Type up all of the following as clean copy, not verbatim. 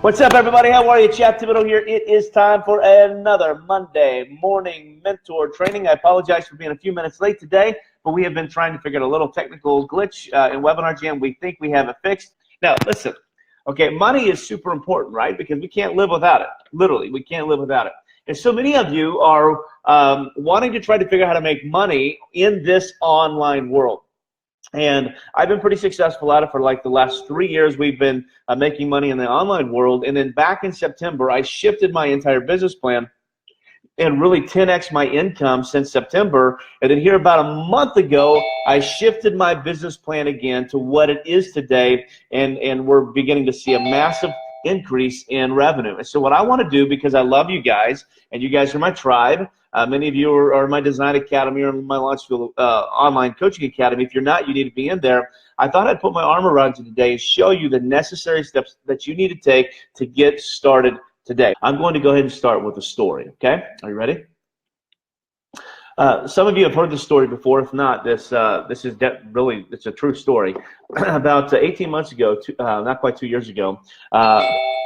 What's up, everybody? How are you? Chad Thibodeau here. It is time for another Monday morning mentor training. I apologize for being a few minutes late today, but we have been trying to figure out a little technical glitch in Webinar Jam. We think we have it fixed. Now, listen, okay, money is super important, right? Because we can't live without it. Literally, we can't live without it. And so many of you are wanting to try to figure out how to make money in this online world. And I've been pretty successful at it for like the last 3 years. We've been making money in the online world. And then back in September, I shifted my entire business plan and really 10x my income since September. And then here about a month ago, I shifted my business plan again to what it is today. And we're beginning to see a massive increase in revenue. And so what I want to do, because I love you guys, and you guys are my tribe, many of you are in my Design Academy or my Launchfield online coaching academy. If you're not, you need to be in there. I thought I'd put my arm around you today and show you the necessary steps that you need to take to get started today. I'm going to go ahead and start with a story, okay? Are you ready? Some of you have heard this story before. If not, this is really, it's a true story. About 18 months ago, not quite 2 years ago,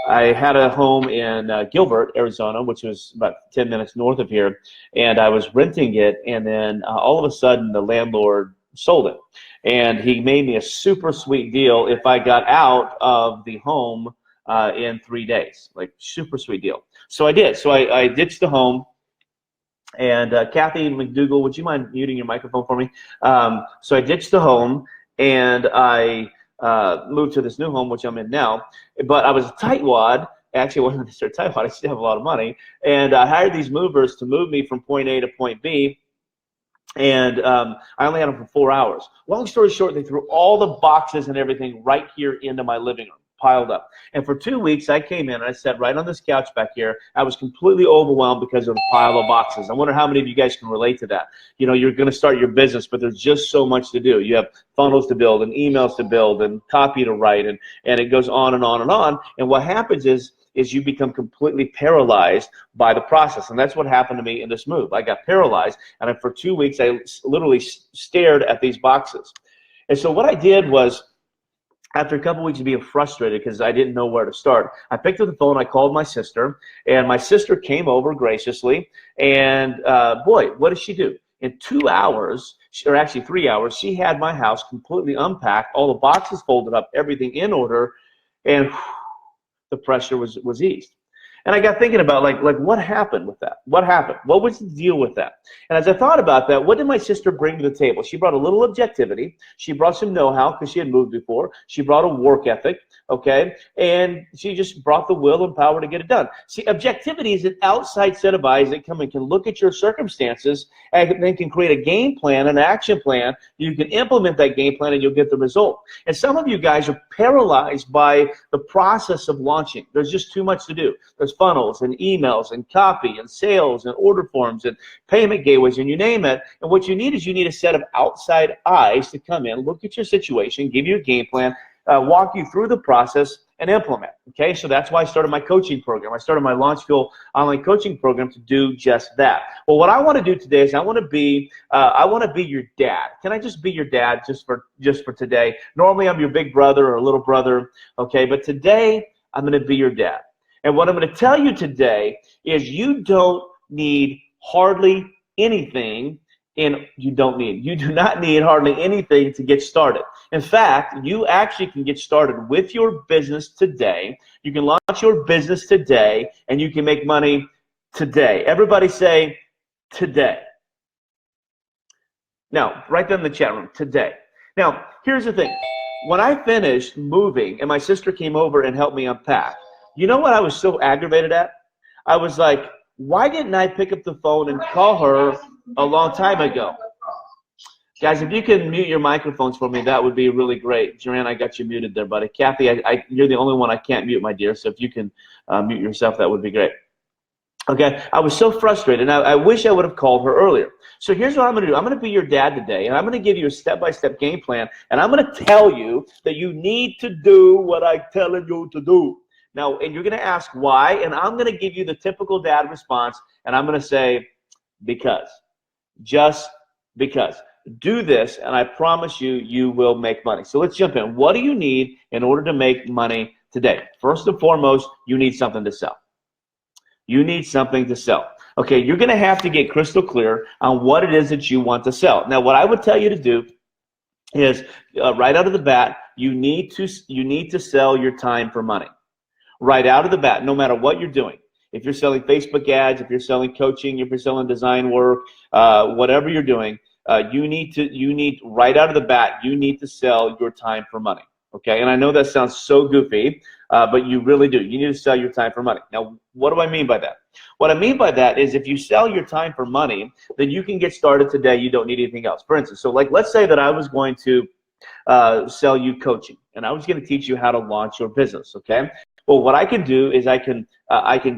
I had a home in Gilbert, Arizona, which was about 10 minutes north of here, and I was renting it, and then all of a sudden the landlord sold it. And he made me a super sweet deal if I got out of the home in 3 days, like super sweet deal. So I did. So I ditched the home. And Kathy McDougall, would you mind muting your microphone for me? So I ditched the home, and I moved to this new home, which I'm in now. But I was a tightwad. Actually, I wasn't necessarily a tightwad. I still have a lot of money. And I hired these movers to move me from point A to point B. And I only had them for 4 hours. Long story short, they threw all the boxes and everything right here into my living room, piled up. And for 2 weeks, I came in and I sat right on this couch back here. I was completely overwhelmed because of the pile of boxes. I wonder how many of you guys can relate to that. You know, you're going to start your business, but there's just so much to do. You have funnels to build and emails to build and copy to write, and it goes on and on and on. And what happens is you become completely paralyzed by the process. And that's what happened to me in this move. I got paralyzed, and for 2 weeks, I literally stared at these boxes. And so what I did was, after a couple weeks of being frustrated because I didn't know where to start, I picked up the phone, I called my sister, and my sister came over graciously, and boy, what did she do? In 2 hours, or actually 3 hours, she had my house completely unpacked, all the boxes folded up, everything in order, and the pressure was eased. And I got thinking about like what happened with that? What happened? What was the deal with that? And as I thought about that, what did my sister bring to the table? She brought a little objectivity. She brought some know-how because she had moved before. She brought a work ethic, okay? And she just brought the will and power to get it done. See, objectivity is an outside set of eyes that come and can look at your circumstances and then can create a game plan, an action plan. You can implement that game plan and you'll get the result. And some of you guys are paralyzed by the process of launching. There's just too much to do. There's funnels and emails and copy and sales and order forms and payment gateways and you name it. And what you need is you need a set of outside eyes to come in, look at your situation, give you a game plan, walk you through the process, and implement. Okay, so that's why I started my coaching program. I started my Launchfield online coaching program to do just that. Well, what I want to do today is I want to be your dad. Can I just be your dad just for today? Normally I'm your big brother or little brother. Okay, but today I'm going to be your dad. And what I'm going to tell you today is you don't need hardly anything, and you do not need hardly anything to get started. In fact, you actually can get started with your business today. You can launch your business today, and you can make money today. Everybody say today. Now, write that in the chat room, today. Now, here's the thing. When I finished moving and my sister came over and helped me unpack, you know what I was so aggravated at? I was like, why didn't I pick up the phone and call her a long time ago? Guys, if you can mute your microphones for me, that would be really great. Joanne, I got you muted there, buddy. Kathy, you're the only one I can't mute, my dear, so if you can mute yourself, that would be great. Okay, I was so frustrated, and I wish I would have called her earlier. So here's what I'm going to do. I'm going to be your dad today, and I'm going to give you a step-by-step game plan, and I'm going to tell you that you need to do what I'm telling you to do. Now, and you're going to ask why, and I'm going to give you the typical dad response, and I'm going to say, because. Just because. Do this, and I promise you, you will make money. So let's jump in. What do you need in order to make money today. First and foremost, you need something to sell. You need something to sell. Okay, you're going to have to get crystal clear on what it is that you want to sell. Now, what I would tell you to do is right out of the bat, you need to sell your time for money. Right out of the bat, no matter what you're doing. If you're selling Facebook ads, if you're selling coaching, if you're selling design work, whatever you're doing, you need right out of the bat, you need to sell your time for money. Okay, and I know that sounds so goofy, but you really do. You need to sell your time for money. Now, what do I mean by that? What I mean by that is if you sell your time for money, then you can get started today. You don't need anything else. For instance, so like let's say that I was going to sell you coaching, and I was going to teach you how to launch your business. Okay. Well, what I can do is I can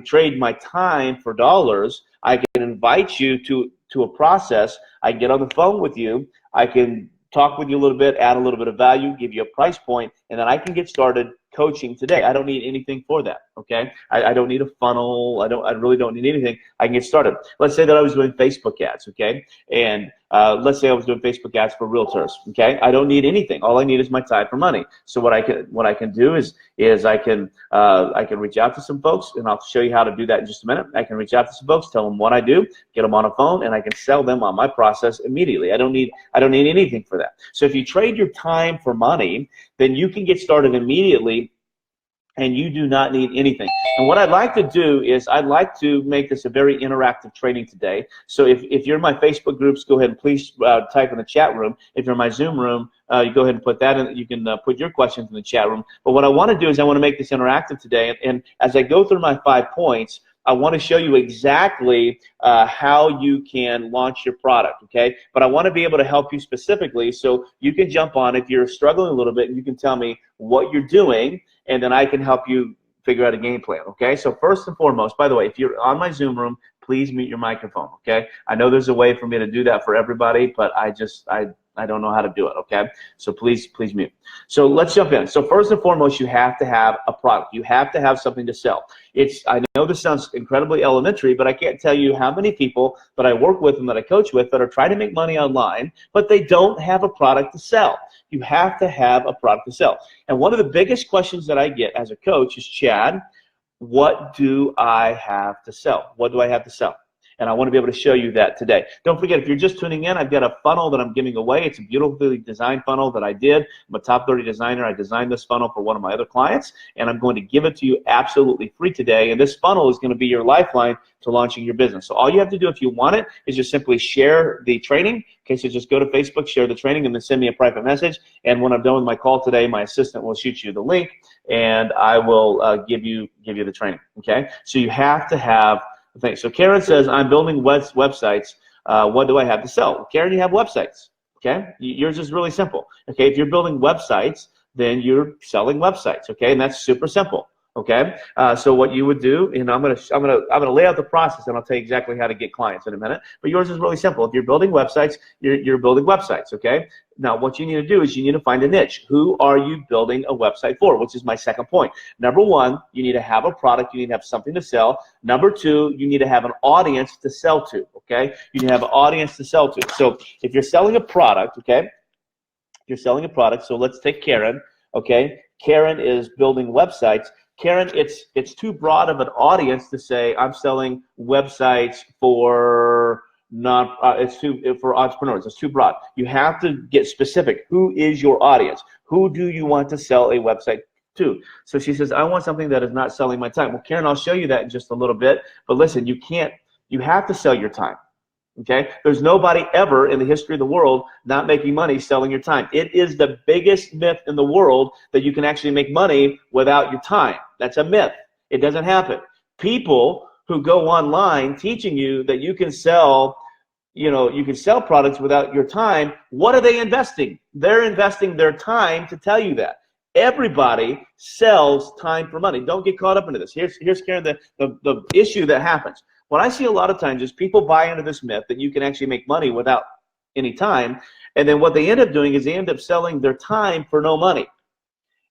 trade my time for dollars. I can invite you to a process. I can get on the phone with you. I can talk with you a little bit, add a little bit of value, give you a price point, and then I can get started coaching today. I don't need anything for that, okay? I don't need a funnel. I really don't need anything. I can get started. Let's say that I was doing Facebook ads, okay? And let's say I was doing Facebook ads for realtors, okay? I don't need anything. All I need is my time for money. So what I can do is I can reach out to some folks, and I'll show you how to do that in just a minute. I can reach out to some folks, tell them what I do, get them on a phone, and I can sell them on my process immediately. I don't need anything for that. So if you trade your time for money, then you can get started immediately, and you do not need anything. And what I'd like to do is I'd like to make this a very interactive training today. So if you're in my Facebook groups, go ahead and please type in the chat room. If you're in my Zoom room, you go ahead and put that in. You can put your questions in the chat room. But what I want to do is I want to make this interactive today. And as I go through my 5 points, I want to show you exactly how you can launch your product, okay? But I want to be able to help you specifically so you can jump on if you're struggling a little bit, and you can tell me what you're doing, and then I can help you figure out a game plan, okay? So first and foremost, by the way, if you're on my Zoom room, please mute your microphone, okay? I know there's a way for me to do that for everybody, but I don't know how to do it, okay? So please mute. So let's jump in. So first and foremost, you have to have a product. You have to have something to sell. I know this sounds incredibly elementary, but I can't tell you how many people that I work with and that I coach with that are trying to make money online, but they don't have a product to sell. You have to have a product to sell. And one of the biggest questions that I get as a coach is, Chad, what do I have to sell? What do I have to sell? And I want to be able to show you that today. Don't forget, if you're just tuning in, I've got a funnel that I'm giving away. It's a beautifully designed funnel that I did. I'm a top 30 designer. I designed this funnel for one of my other clients, and I'm going to give it to you absolutely free today. And this funnel is going to be your lifeline to launching your business. So all you have to do if you want it is just simply share the training. Okay, so just go to Facebook, share the training, and then send me a private message. And when I'm done with my call today, my assistant will shoot you the link, and I will give you the training. Okay, so you have to have the thing. So Karen says, I'm building websites. What do I have to sell? Well, Karen, you have websites. Okay, yours is really simple. Okay, if you're building websites, then you're selling websites. Okay, and that's super simple. Okay, so what you would do, and I'm gonna lay out the process, and I'll tell you exactly how to get clients in a minute. But yours is really simple. If you're building websites, you're building websites. Okay. Now, what you need to do is you need to find a niche. Who are you building a website for? Which is my second point. Number one, you need to have a product. You need to have something to sell. Number two, you need to have an audience to sell to. Okay. You need to have an audience to sell to. So if you're selling a product, okay, if you're selling a product, so let's take Karen. Okay. Karen is building websites. Karen, it's too broad of an audience to say I'm selling websites for for entrepreneurs. It's too broad. You have to get specific. Who is your audience? Who do you want to sell a website to? So she says, I want something that is not selling my time. Well, Karen, I'll show you that in just a little bit. But listen, you have to sell your time. Okay? There's nobody ever in the history of the world not making money selling your time. It is the biggest myth in the world that you can actually make money without your time. That's a myth. It doesn't happen. People who go online teaching you that you can sell, you can sell products without your time, what are they investing? They're investing their time to tell you that. Everybody sells time for money. Don't get caught up into this. Here's Karen, the issue that happens. What I see a lot of times is people buy into this myth that you can actually make money without any time, and then what they end up doing is they end up selling their time for no money.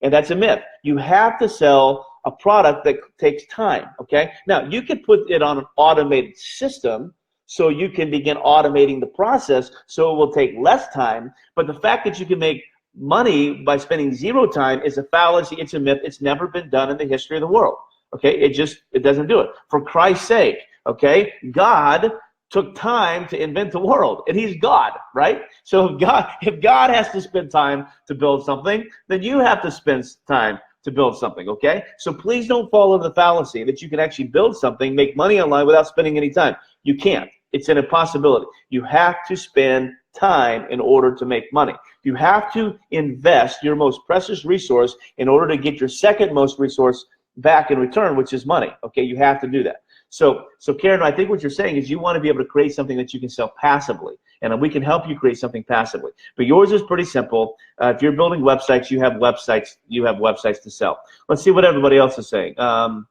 And that's a myth. You have to sell a product that takes time, okay? Now, you could put it on an automated system so you can begin automating the process so it will take less time, but the fact that you can make money by spending zero time is a fallacy. It's a myth. It's never been done in the history of the world. Okay, it doesn't do it. For Christ's sake, okay, God took time to invent the world, and He's God, right? So if God has to spend time to build something, then you have to spend time to build something, okay? So please don't fall into the fallacy that you can actually build something, make money online without spending any time. You can't. It's an impossibility. You have to spend time in order to make money. You have to invest your most precious resource in order to get your second most resource back in return, which is money, okay? You have to do that. So Karen, I think what you're saying is you want to be able to create something that you can sell passively, and we can help you create something passively. But yours is pretty simple. If you're building websites, you have websites to sell. Let's see what everybody else is saying. How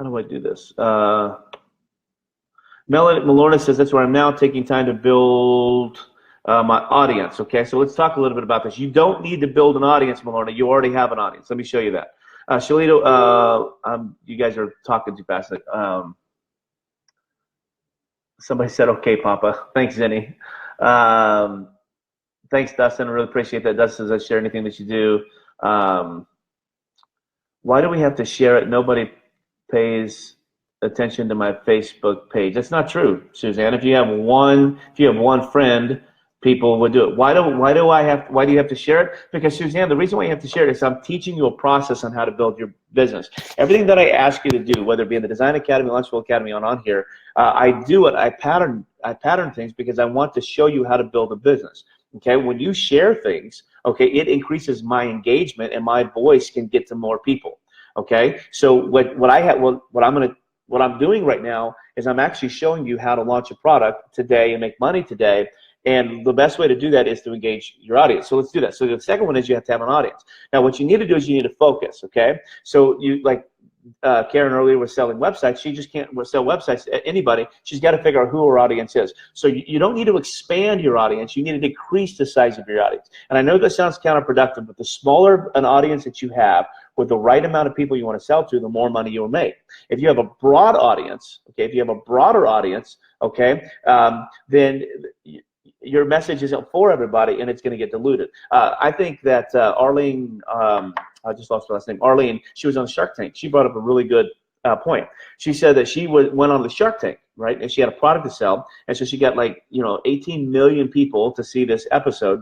do I do this? Melanie Malorna says that's where I'm now taking time to build my audience. Okay, so let's talk a little bit about this. You don't need to build an audience, Malorna. You already have an audience. Let me show you that. Shalito, you guys are talking too fast. Somebody said, okay, Papa. Thanks, Zenny. Thanks, Dustin. I really appreciate that. Dustin says, share anything that you do. Why do we have to share it? Nobody pays attention to my Facebook page. That's not true, Suzanne. If you have one friend, people would do it. Why do you have to share it? Because Suzanne, the reason why you have to share it is I'm teaching you a process on how to build your business. Everything that I ask you to do, whether it be in the Design Academy, Launchable Academy, on here, I do it. I pattern things because I want to show you how to build a business. Okay, when you share things, okay, it increases my engagement and my voice can get to more people. Okay, so what I'm doing right now is I'm actually showing you how to launch a product today and make money today. And the best way to do that is to engage your audience. So let's do that. So the second one is you have to have an audience. Now, what you need to do is you need to focus, okay? So you, like Karen earlier was selling websites. She just can't sell websites to anybody. She's got to figure out who her audience is. So you don't need to expand your audience. You need to decrease the size of your audience. And I know that sounds counterproductive, but the smaller an audience that you have with the right amount of people you want to sell to, the more money you'll make. If you have a broad audience, okay, if you have a broader audience, okay, then your message isn't for everybody, and it's going to get diluted. I think that Arlene, I just lost her last name, Arlene, she was on Shark Tank. She brought up a really good point. She said that she went on the Shark Tank, right, and she had a product to sell, and so she got 18 million people to see this episode.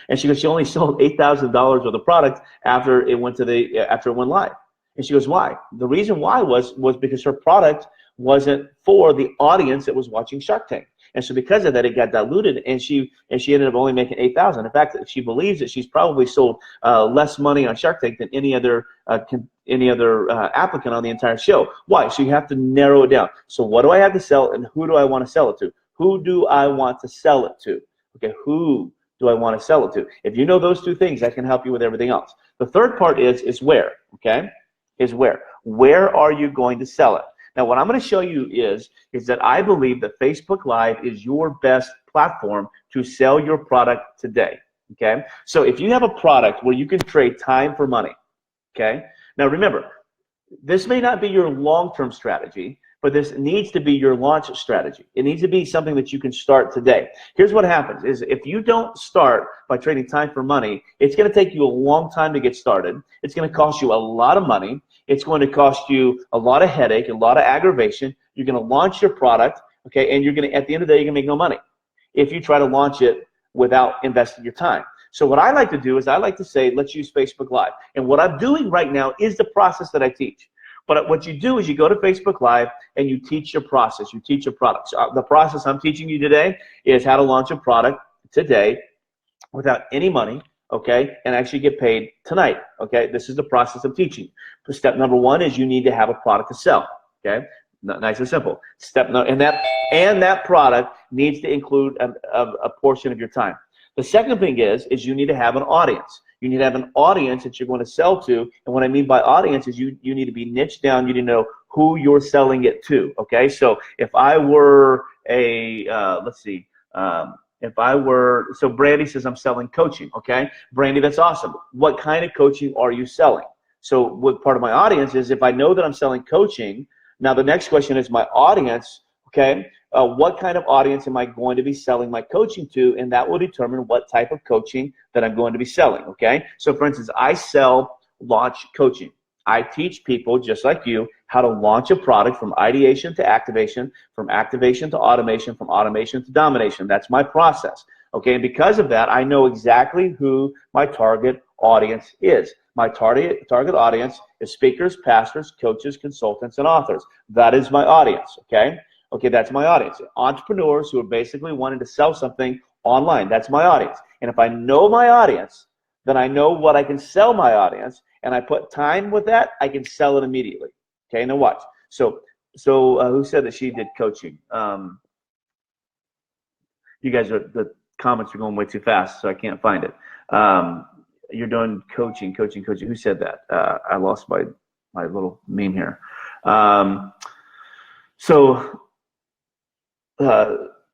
And she goes, she only sold $8,000 worth of product after it went live. And she goes, why? The reason why was because her product wasn't for the audience that was watching Shark Tank. And so because of that, it got diluted, and she ended up only making $8,000. In fact, she believes that she's probably sold less money on Shark Tank than any other applicant on the entire show. Why? So you have to narrow it down. So what do I have to sell, and who do I want to sell it to? Who do I want to sell it to? Okay, who do I want to sell it to? If you know those two things, that can help you with everything else. The third part is where, okay? Is where. Where are you going to sell it? Now, what I'm going to show you is that I believe that Facebook Live is your best platform to sell your product today, okay? So if you have a product where you can trade time for money, okay? Now, remember, this may not be your long-term strategy, but this needs to be your launch strategy. It needs to be something that you can start today. Here's what happens is if you don't start by trading time for money, it's going to take you a long time to get started. It's going to cost you a lot of money. It's going to cost you a lot of headache, a lot of aggravation. You're going to launch your product, okay, and you're going to, at the end of the day, you're going to make no money if you try to launch it without investing your time. So what I like to do is I like to say, let's use Facebook Live. And what I'm doing right now is the process that I teach. But what you do is you go to Facebook Live and you teach your process. You teach your product. So the process I'm teaching you today is how to launch a product today without any money, okay, and actually get paid tonight, okay? This is the process I'm teaching. Step number one is you need to have a product to sell, okay? Nice and simple. And that product needs to include a portion of your time. The second thing is you need to have an audience. You need to have an audience that you're going to sell to. And what I mean by audience is you need to be niched down. You need to know who you're selling it to, okay? So if I were so Brandy says I'm selling coaching, okay? Brandy, that's awesome. What kind of coaching are you selling? So what part of my audience is if I know that I'm selling coaching, now the next question is my audience, okay? What kind of audience am I going to be selling my coaching to? And that will determine what type of coaching that I'm going to be selling, okay? So for instance, I sell launch coaching. I teach people just like you how to launch a product from ideation to activation, from activation to automation, from automation to domination. That's my process, okay? And because of that, I know exactly who my target audience is. My target audience is speakers, pastors, coaches, consultants, and authors. That is my audience, okay? Okay, that's my audience. Entrepreneurs who are basically wanting to sell something online, that's my audience. And if I know my audience, then I know what I can sell my audience, and I put time with that, I can sell it immediately. Okay, now watch. So who said that she did coaching? You guys are, the comments are going way too fast, so I can't find it. You're doing coaching. Who said that? I lost my little meme here.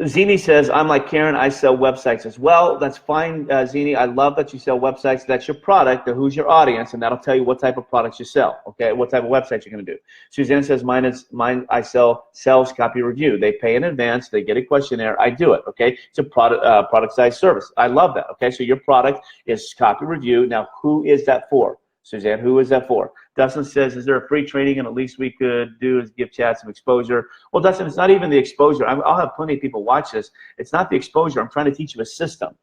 Zini says, I'm like Karen, I sell websites as well. That's fine, Zini. I love that you sell websites. That's your product, or who's your audience, and that'll tell you what type of products you sell, okay, what type of website you're going to do. Suzanne says, mine I sell sales copy review. They pay in advance. They get a questionnaire. I do it, okay? It's a product-sized service. I love that, okay? So your product is copy review. Now, who is that for? Suzanne, who is that for? Dustin says, is there a free training and at least we could do is give Chad some exposure? Well, Dustin, it's not even the exposure. I'll have plenty of people watch this. It's not the exposure. I'm trying to teach you a system.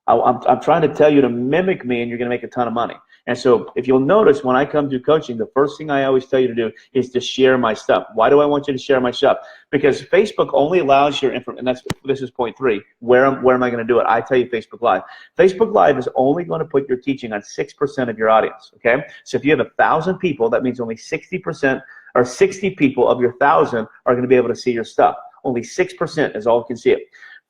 I'm trying to tell you to mimic me and you're going to make a ton of money. And so if you'll notice, when I come to coaching, the first thing I always tell you to do is to share my stuff. Why do I want you to share my stuff? Because Facebook only allows your information, and this is point 3. Where am I going to do it? I tell you Facebook Live. Facebook Live is only going to put your teaching on 6% of your audience, okay? So if you have 1,000 people, that means only 60% or 60 people of your 1,000 are going to be able to see your stuff. Only 6% is all who can see it.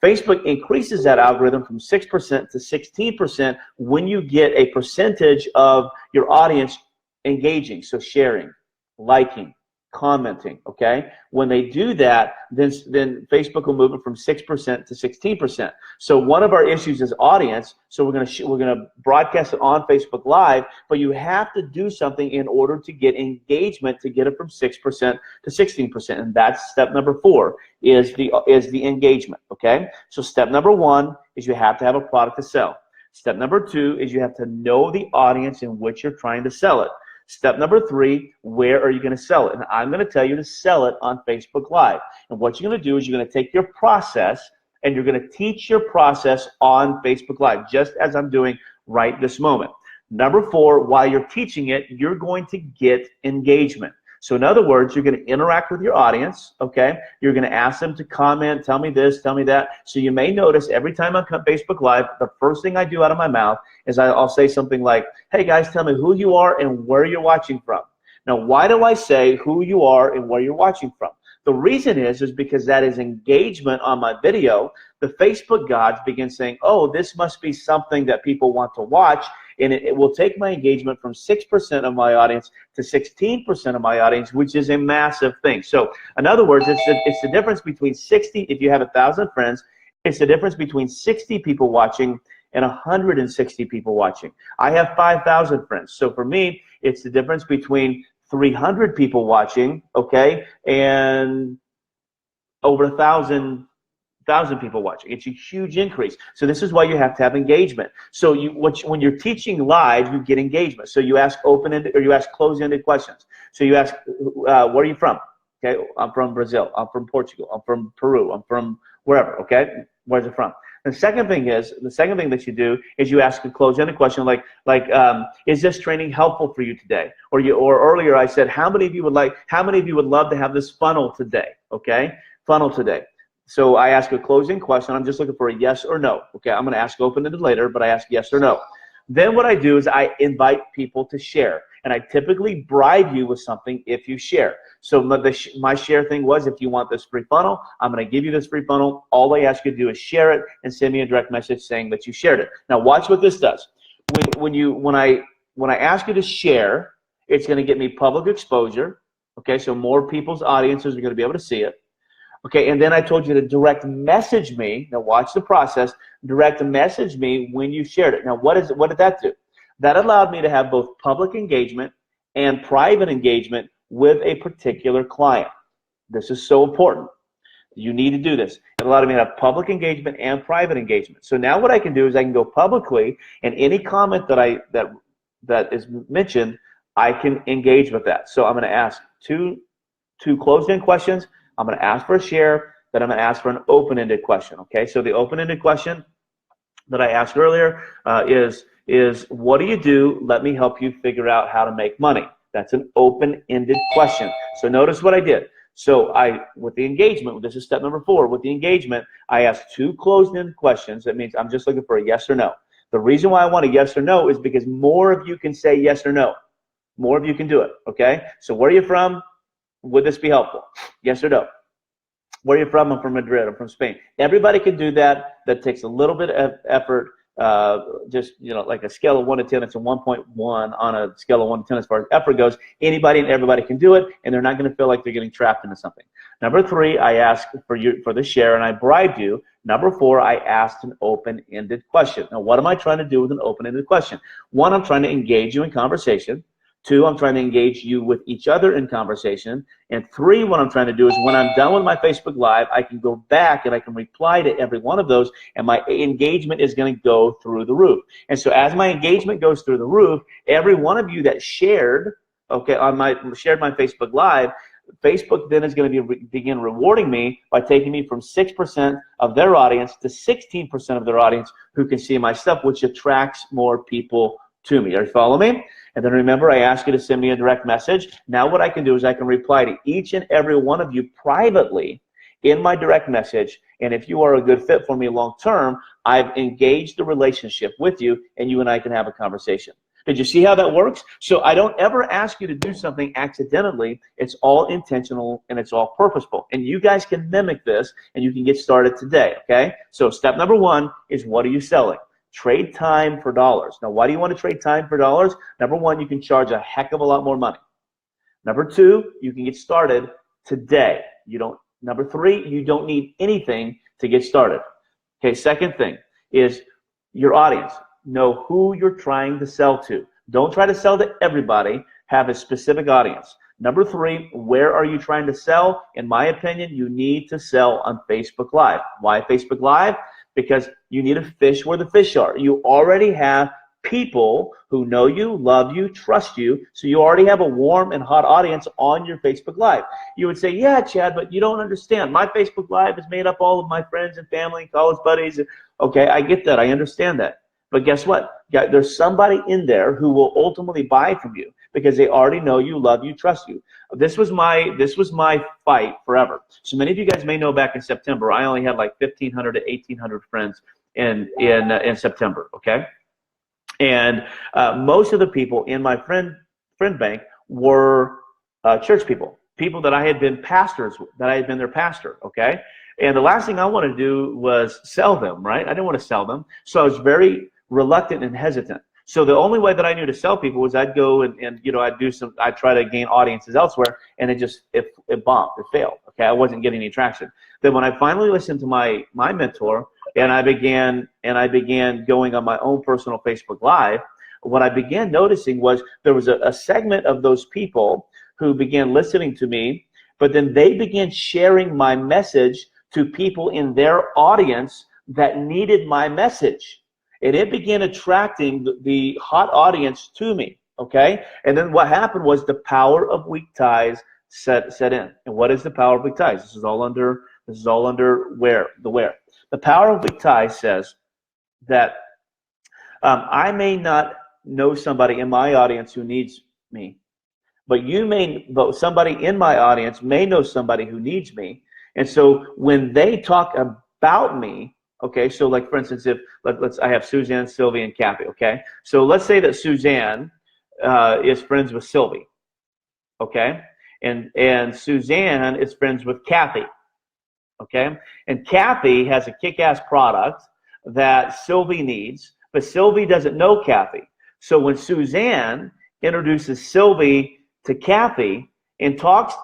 Facebook increases that algorithm from 6% to 16% when you get a percentage of your audience engaging, so sharing, liking, commenting, okay? When they do that, then Facebook will move it from 6% to 16%. So one of our issues is audience, so we're gonna broadcast it on Facebook Live, but you have to do something in order to get engagement to get it from 6% to 16%, and that's step number 4 is the engagement, okay? So step number 1 is you have to have a product to sell. Step number 2 is you have to know the audience in which you're trying to sell it. Step number 3, where are you going to sell it? And I'm going to tell you to sell it on Facebook Live. And what you're going to do is you're going to take your process and you're going to teach your process on Facebook Live, just as I'm doing right this moment. Number 4, while you're teaching it, you're going to get engagement. So in other words, you're going to interact with your audience, okay? You're going to ask them to comment, tell me this, tell me that. So you may notice every time I come Facebook Live, the first thing I do out of my mouth is I'll say something like, hey guys, tell me who you are and where you're watching from. Now, why do I say who you are and where you're watching from? The reason is because that is engagement on my video. The Facebook gods begin saying, oh, this must be something that people want to watch, and it will take my engagement from 6% of my audience to 16% of my audience, which is a massive thing. So in other words, it's the difference between 60, if you have 1,000 friends, it's the difference between 60 people watching and 160 people watching. I have 5,000 friends. So for me, it's the difference between 300 people watching, okay, and over 1,000 people watching. It's a huge increase. So this is why you have to have engagement. So when you're teaching live, you get engagement. So you ask open-ended or you ask closed-ended questions. So you ask, where are you from? Okay, I'm from Brazil. I'm from Portugal. I'm from Peru. I'm from wherever. Okay, where's it from? The second thing that you do is you ask a closed-ended question like, is this training helpful for you today? Or earlier I said, how many of you would love to have this funnel today? Okay, funnel today. So I ask a closing question. I'm just looking for a yes or no. Okay, I'm going to ask open-ended later, but I ask yes or no. Then what I do is I invite people to share, and I typically bribe you with something if you share. So my share thing was, if you want this free funnel, I'm going to give you this free funnel. All I ask you to do is share it and send me a direct message saying that you shared it. Now watch what this does. When I ask you to share, it's going to get me public exposure. Okay, so more people's audiences are going to be able to see it. Okay, and then I told you to direct message me. Now watch the process. Direct message me when you shared it. Now what did that do? That allowed me to have both public engagement and private engagement with a particular client. This is so important. You need to do this. It allowed me to have public engagement and private engagement. So now what I can do is I can go publicly, and any comment that is mentioned, I can engage with that. So I'm going to ask two closed-end questions. I'm going to ask for a share. Then I'm going to ask for an open-ended question. Okay. So the open-ended question that I asked earlier is what do you do? Let me help you figure out how to make money. That's an open-ended question. So notice what I did. So with the engagement, this is step number 4. With the engagement, I asked 2 closed-ended questions. That means I'm just looking for a yes or no. The reason why I want a yes or no is because more of you can say yes or no. More of you can do it, okay? So where are you from? Would this be helpful? Yes or no? Where are you from? I'm from Madrid. I'm from Spain. Everybody can do that. That takes a little bit of effort. Just, like a scale of 1 to 10, it's a 1.1 on a scale of 1 to 10 as far as effort goes. Anybody and everybody can do it, and they're not going to feel like they're getting trapped into something. Number 3, I asked for the share, and I bribed you. Number 4, I asked an open-ended question. Now, what am I trying to do with an open-ended question? 1, I'm trying to engage you in conversation. 2, I'm trying to engage you with each other in conversation. And 3, what I'm trying to do is when I'm done with my Facebook Live, I can go back and I can reply to every one of those, and my engagement is going to go through the roof. And so as my engagement goes through the roof, every one of you that shared, shared my Facebook Live, Facebook then is going to begin rewarding me by taking me from 6% of their audience to 16% of their audience who can see my stuff, which attracts more people to me. Are you following me? And then remember, I asked you to send me a direct message. Now what I can do is I can reply to each and every one of you privately in my direct message. And if you are a good fit for me long term, I've engaged the relationship with you, and you and I can have a conversation. Did you see how that works? So I don't ever ask you to do something accidentally. It's all intentional and it's all purposeful. And you guys can mimic this, and you can get started today, okay? So step number 1 is, what are you selling? Trade time for dollars. Now, why do you want to trade time for dollars? Number 1, you can charge a heck of a lot more money. Number 2, you can get started today. Number 3, you don't need anything to get started. Okay, second thing is your audience. Know who you're trying to sell to. Don't try to sell to everybody. Have a specific audience. Number 3, where are you trying to sell? In my opinion, you need to sell on Facebook Live. Why Facebook Live? Because you need to fish where the fish are. You already have people who know you, love you, trust you, so you already have a warm and hot audience on your Facebook Live. You would say, yeah, Chad, but you don't understand. My Facebook Live is made up all of my friends and family and college buddies. Okay, I get that. I understand that. But guess what? There's somebody in there who will ultimately buy from you because they already know you, love you, trust you. This was my fight forever. So many of you guys may know back in September, I only had like 1,500 to 1,800 friends in September, okay? And most of the people in my friend bank were church people that I had been pastors, that I had been their pastor, okay? And the last thing I wanted to do was sell them, right? I didn't want to sell them. So I was very reluctant and hesitant. So the only way that I knew to sell people was I'd go and I'd try to gain audiences elsewhere, and it bombed, it failed. Okay, I wasn't getting any traction. Then when I finally listened to my mentor, and I began going on my own personal Facebook Live, what I began noticing was there was a segment of those people who began listening to me, but then they began sharing my message to people in their audience that needed my message. And it began attracting the hot audience to me, okay? And then what happened was the power of weak ties set in. And what is the power of weak ties? This is all under where. The power of weak ties says that I may not know somebody in my audience who needs me, but somebody in my audience may know somebody who needs me. And so when they talk about me, okay, so like for instance, I have Suzanne, Sylvie, and Kathy, okay? So let's say that Suzanne is friends with Sylvie, okay? And Suzanne is friends with Kathy, okay? And Kathy has a kick-ass product that Sylvie needs, but Sylvie doesn't know Kathy. So when Suzanne introduces Sylvie to Kathy and talks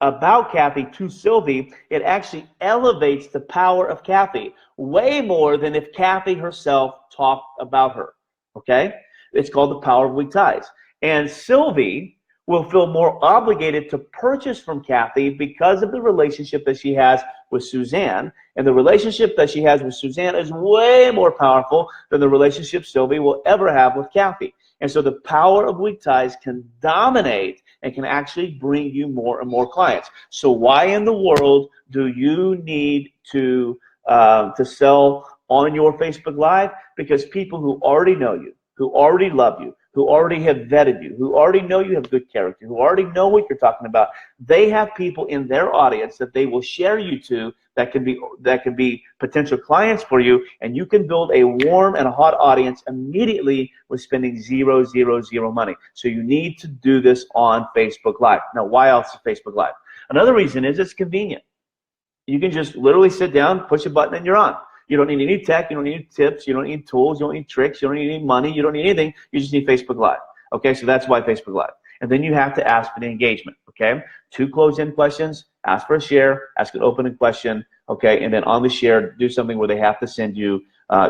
about Kathy to Sylvie, it actually elevates the power of Kathy way more than if Kathy herself talked about her, okay? It's called the power of weak ties. And Sylvie will feel more obligated to purchase from Kathy because of the relationship that she has with Suzanne. And the relationship that she has with Suzanne is way more powerful than the relationship Sylvie will ever have with Kathy. And so the power of weak ties can dominate and can actually bring you more and more clients. So why in the world do you need to sell on your Facebook Live? Because people who already know you, who already love you, who already have vetted you, who already know you have good character, who already know what you're talking about, they have people in their audience that they will share you to that can be potential clients for you, and you can build a warm and a hot audience immediately with spending zero money. So you need to do this on Facebook Live. Now, why else is Facebook Live? Another reason is it's convenient. You can just literally sit down, push a button, and you're on. You don't need any tech, you don't need any tips, you don't need tools, you don't need tricks, you don't need any money, you don't need anything. You just need Facebook Live. Okay, so that's why Facebook Live. And then you have to ask for the engagement. Okay, 2 close-in questions, ask for a share, ask an open question. Okay, and then on the share, do something where they have to send you,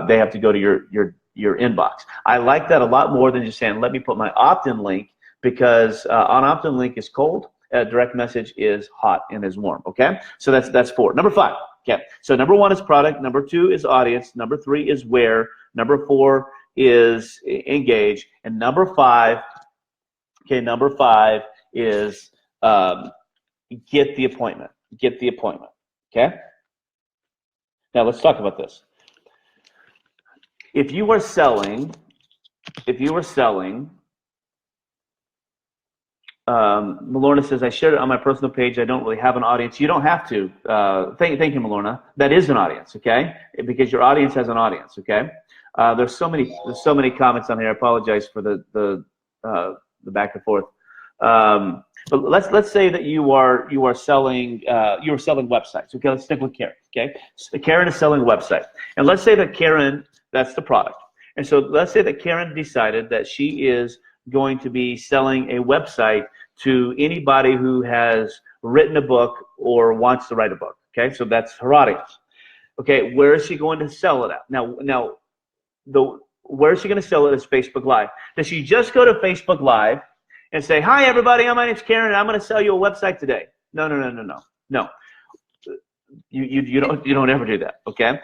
they have to go to your inbox. I like that a lot more than just saying, let me put my opt-in link, because on opt-in link is cold, direct message is hot and is warm. Okay, so that's 4. Number 5. Okay, so number 1 is product, number 2 is audience, number 3 is where, number 4 is engage, and number 5, okay, number 5 is get the appointment. Get the appointment. Okay? Now let's talk about this. If you are selling, Milorna says, I shared it on my personal page. I don't really have an audience. You don't have to. Thank you, Milorna. That is an audience, okay? Because your audience has an audience, okay? There's so many comments on here. I apologize for the back and forth. But let's say that you are selling websites. Okay, let's stick with Karen. Okay, so Karen is selling a website, and let's say that Karen, that's the product. And so let's say that Karen decided that she is going to be selling a website to anybody who has written a book or wants to write a book. Okay, so that's her audience. Okay, where is she going to sell it at? Now, where is she going to sell it is Facebook Live. Does she just go to Facebook Live and say, hi everybody, my name's Karen, and I'm going to sell you a website today? No. You don't ever do that. Okay,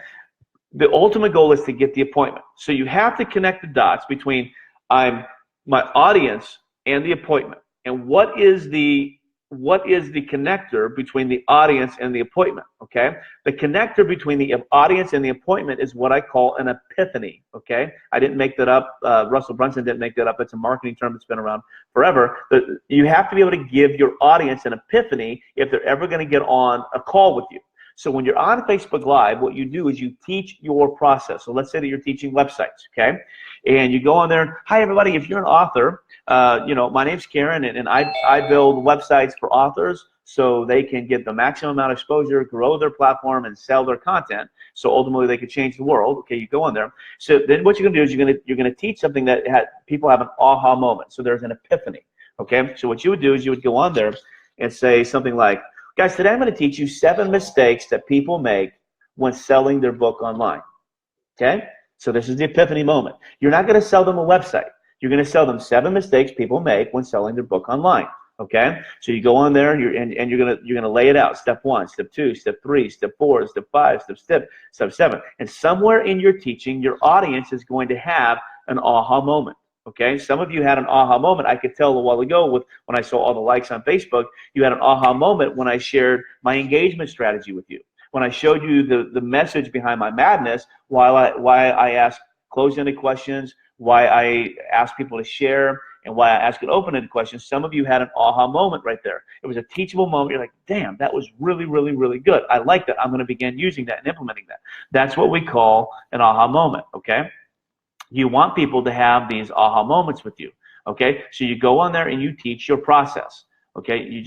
the ultimate goal is to get the appointment. So you have to connect the dots between my audience and the appointment. And what is the connector between the audience and the appointment? Okay, the connector between the audience and the appointment is what I call an epiphany. Okay, I didn't make that up. Russell Brunson didn't make that up. It's a marketing term that's been around forever. But you have to be able to give your audience an epiphany if they're ever going to get on a call with you. So when you're on Facebook Live, what you do is you teach your process. So let's say that you're teaching websites, okay? And you go on there, hi everybody, if you're an author, my name's Karen, and I build websites for authors so they can get the maximum amount of exposure, grow their platform, and sell their content. So ultimately they could change the world. Okay, you go on there. So then what you're gonna do is you're gonna teach something that people have an aha moment. So there's an epiphany. Okay, so what you would do is you would go on there and say something like, guys, today I'm going to teach you 7 mistakes that people make when selling their book online. Okay? So this is the epiphany moment. You're not going to sell them a website. You're going to sell them 7 mistakes people make when selling their book online. Okay? So you go on there and you're going to lay it out. Step 1, step 2, step 3, step 4, step 5, step 7. And somewhere in your teaching, your audience is going to have an aha moment. Okay, some of you had an aha moment. I could tell a while ago when I saw all the likes on Facebook, you had an aha moment when I shared my engagement strategy with you. When I showed you the message behind my madness, why I asked closed-ended questions, why I asked people to share, and why I asked an open-ended question. Some of you had an aha moment right there. It was a teachable moment. You're like, damn, that was really, really, really good. I like that. I'm going to begin using that and implementing that. That's what we call an aha moment, okay? You want people to have these aha moments with you, okay? So you go on there and you teach your process, okay? You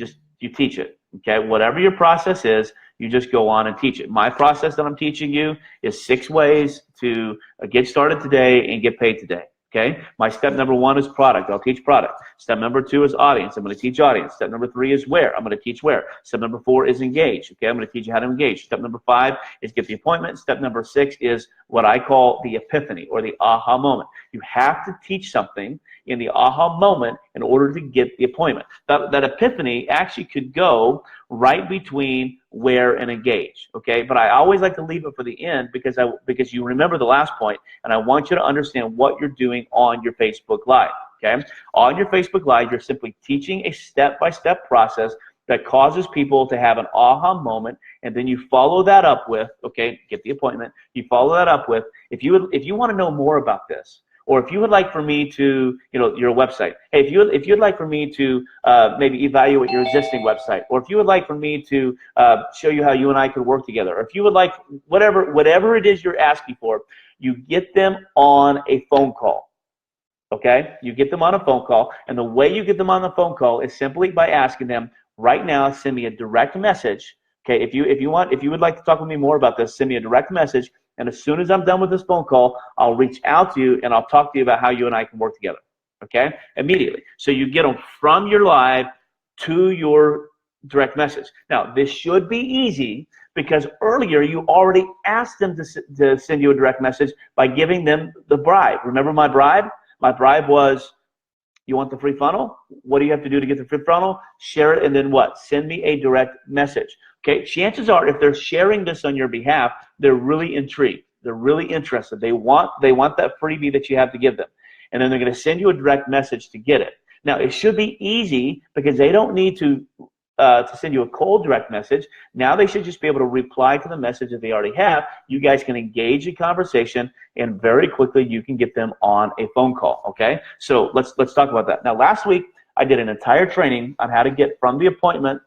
teach it, okay? Whatever your process is, you just go on and teach it. My process that I'm teaching you is 6 ways to get started today and get paid today, okay? My step number 1 is product. I'll teach product. Step number 2 is audience. I'm going to teach audience. Step number 3 is where. I'm going to teach where. Step number 4 is engage. Okay, I'm going to teach you how to engage. Step number 5 is get the appointment. Step number 6 is what I call the epiphany or the aha moment. You have to teach something in the aha moment in order to get the appointment. That epiphany actually could go right between where and engage, okay? But I always like to leave it for the end because you remember the last point, and I want you to understand what you're doing on your Facebook Live, okay? On your Facebook Live, you're simply teaching a step-by-step process that causes people to have an aha moment, and then you follow that up with, okay, get the appointment, you follow that up with, if you want to know more about this, or if you would like for me to, your website. Hey, if you'd like for me to maybe evaluate your existing website, or if you would like for me to show you how you and I could work together, or if you would like whatever it is you're asking for, you get them on a phone call. Okay? You get them on a phone call, and the way you get them on the phone call is simply by asking them, right now, send me a direct message. Okay? If you would like to talk with me more about this, send me a direct message. And as soon as I'm done with this phone call, I'll reach out to you and I'll talk to you about how you and I can work together. Okay? Immediately. So you get them from your live to your direct message. Now, this should be easy because earlier you already asked them to send you a direct message by giving them the bribe. Remember my bribe? My bribe was, you want the free funnel? What do you have to do to get the free funnel? Share it, and then what? Send me a direct message. Okay, chances are if they're sharing this on your behalf, they're really intrigued. They're really interested. They want that freebie that you have to give them. And then they're going to send you a direct message to get it. Now, it should be easy because they don't need to send you a cold direct message. Now they should just be able to reply to the message that they already have. You guys can engage in conversation, and very quickly you can get them on a phone call. Okay, so let's talk about that. Now, last week I did an entire training on how to get from the appointment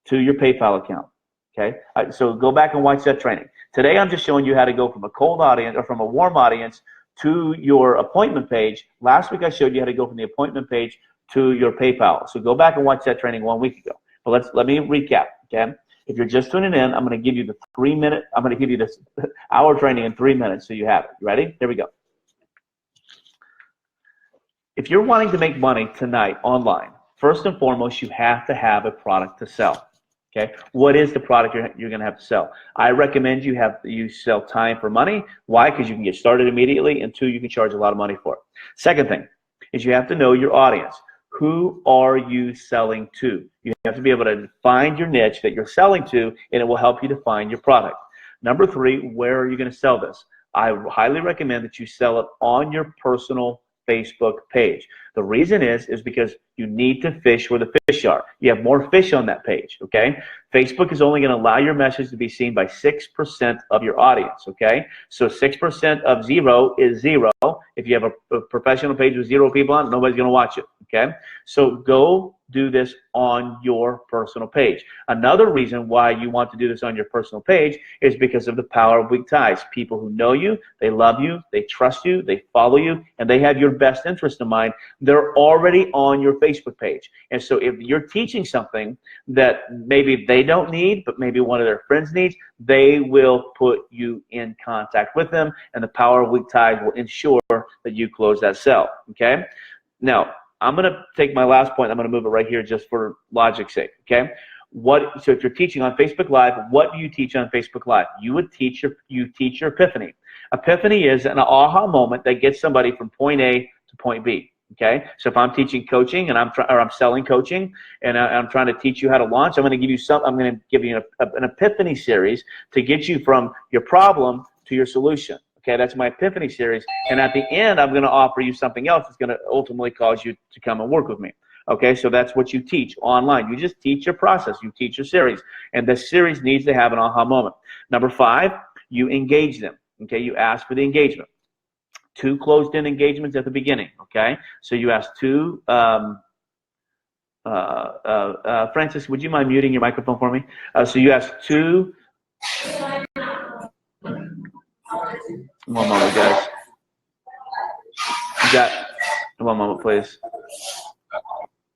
to your PayPal account. Okay, so go back and watch that training. Today I'm just showing you how to go from a cold audience or from a warm audience to your appointment page. Last week I showed you how to go from the appointment page to your PayPal. So go back and watch that training 1 week ago. But let me recap. Okay, if you're just tuning in, I'm going to give you this hour training in 3 minutes, so you have it. You ready? Here we go. If you're wanting to make money tonight online, first and foremost, you have to have a product to sell. Okay, what is the product you're going to have to sell? I recommend you sell time for money. Why? Because you can get started immediately, and 2, you can charge a lot of money for it. Second thing is you have to know your audience. Who are you selling to? You have to be able to find your niche that you're selling to, and it will help you define your product. Number 3, where are you going to sell this? I highly recommend that you sell it on your personal Facebook page. The reason is because you need to fish where the fish are. You have more fish on that page, okay? Facebook is only going to allow your message to be seen by 6% of your audience, okay? So 6% of 0 is 0. If you have a professional page with 0 people on it, nobody's going to watch it, okay? So go do this on your personal page. Another reason why you want to do this on your personal page is because of the power of weak ties. People who know you, they love you, they trust you, they follow you, and they have your best interest in mind. They're already on your Facebook page. And so if you're teaching something that maybe they don't need, but maybe one of their friends needs, they will put you in contact with them, and the power of weak ties will ensure that you close that sale, okay? Now, I'm going to take my last point. I'm going to move it right here just for logic's sake, okay? So if you're teaching on Facebook Live, what do you teach on Facebook Live? You teach your epiphany. Epiphany is an aha moment that gets somebody from point A to point B. Okay, so if I'm teaching coaching and I'm selling coaching and I'm trying to teach you how to launch, I'm going to give you an epiphany series to get you from your problem to your solution. Okay, that's my epiphany series, and at the end, I'm going to offer you something else that's going to ultimately cause you to come and work with me. Okay, so that's what you teach online. You just teach your process. You teach your series, and the series needs to have an aha moment. Number 5, you engage them. Okay, you ask for the engagement. 2 closed-in engagements at the beginning, okay? So you ask 2, Francis, would you mind muting your microphone for me? So you ask 2, one moment, guys. One moment, please.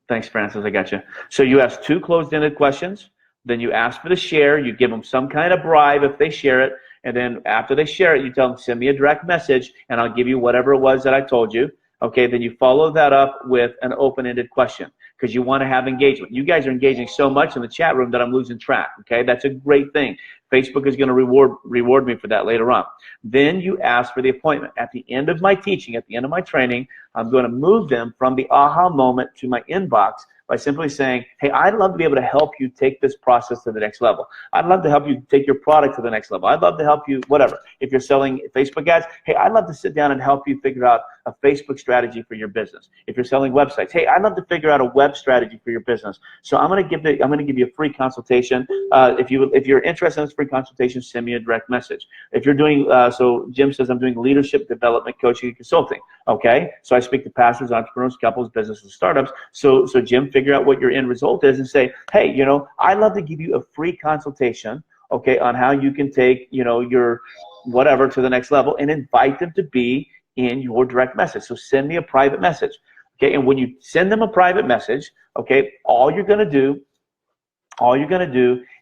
Thanks, Francis, I got you. So you ask 2 closed-ended questions, then you ask for the share, you give them some kind of bribe if they share it, and then after they share it, you tell them, send me a direct message, and I'll give you whatever it was that I told you. okay, then you follow that up with an open-ended question because you want to have engagement. You guys are engaging so much in the chat room that I'm losing track, okay? That's a great thing. Facebook is going to reward me for that later on. Then you ask for the appointment. At the end of my teaching, at the end of my training, I'm going to move them from the aha moment to my inbox by simply saying, hey, I'd love to be able to help you take this process to the next level. I'd love to help you take your product to the next level. I'd love to help you, whatever. If you're selling Facebook ads, hey, I'd love to sit down and help you figure out a Facebook strategy for your business. If you're selling websites, hey, I'd love to figure out a web strategy for your business. So I'm going to give you a free consultation. If you're interested in this free consultation, send me a direct message. If you're doing, so Jim says I'm doing leadership development, coaching, and consulting. Okay, so I speak to pastors, entrepreneurs, couples, businesses, startups. So Jim, figure out what your end result is and say, hey, you know, I'd love to give you a free consultation, okay, on how you can take, you know, your whatever to the next level, and invite them to be in your direct message. So send me a private message, okay? And when you send them a private message, okay, all you're gonna do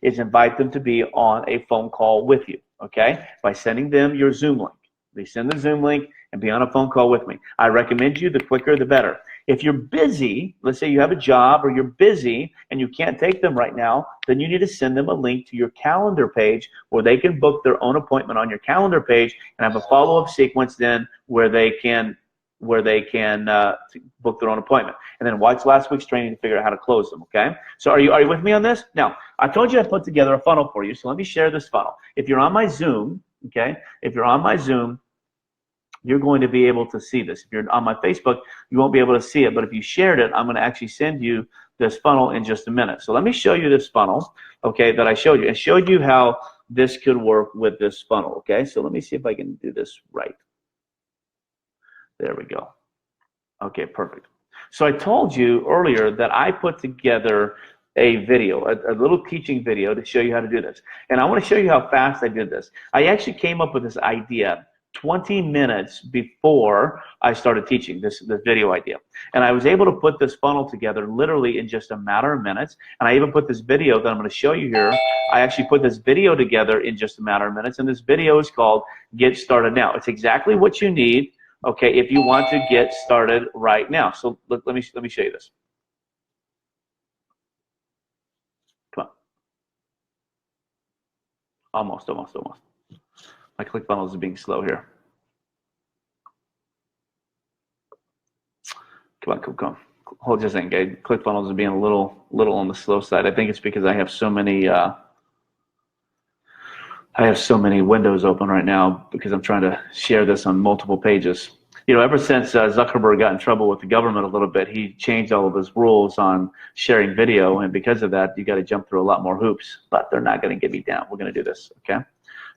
is invite them to be on a phone call with you, okay? By sending them your Zoom link. They send the Zoom link and be on a phone call with me. I recommend you, the quicker the better. If you're busy, let's say you have a job or you're busy and you can't take them right now, then you need to send them a link to your calendar page where they can book their own appointment on your calendar page and have a follow-up sequence then where they can book their own appointment. And then watch last week's training to figure out how to close them, okay? So are you with me on this? Now, I told you I put together a funnel for you, so let me share this funnel. If you're on my Zoom, okay, if you're on my Zoom, you're going to be able to see this. If you're on my Facebook, you won't be able to see it, but if you shared it, I'm going to actually send you this funnel in just a minute. So let me show you this funnel, okay, that I showed you. I showed you how this could work with this funnel, okay? So let me see if I can do this right. There we go. Okay, perfect. So I told you earlier that I put together a video, a little teaching video to show you how to do this. And I want to show you how fast I did this. I actually came up with this idea 20 minutes before I started teaching this video idea. And I was able to put this funnel together literally in just a matter of minutes. And I even put this video that I'm going to show you here. I actually put this video together in just a matter of minutes. And this video is called Get Started Now. It's exactly what you need, okay, if you want to get started right now. So let me show you this. Come on. Almost. My ClickFunnels is being slow here. Come on. Hold just a second, guys. ClickFunnels is being a little on the slow side. I think it's because I have so many windows open right now because I'm trying to share this on multiple pages. You know, ever since Zuckerberg got in trouble with the government a little bit, he changed all of his rules on sharing video, and because of that, you got to jump through a lot more hoops. But they're not going to get me down. We're going to do this, okay?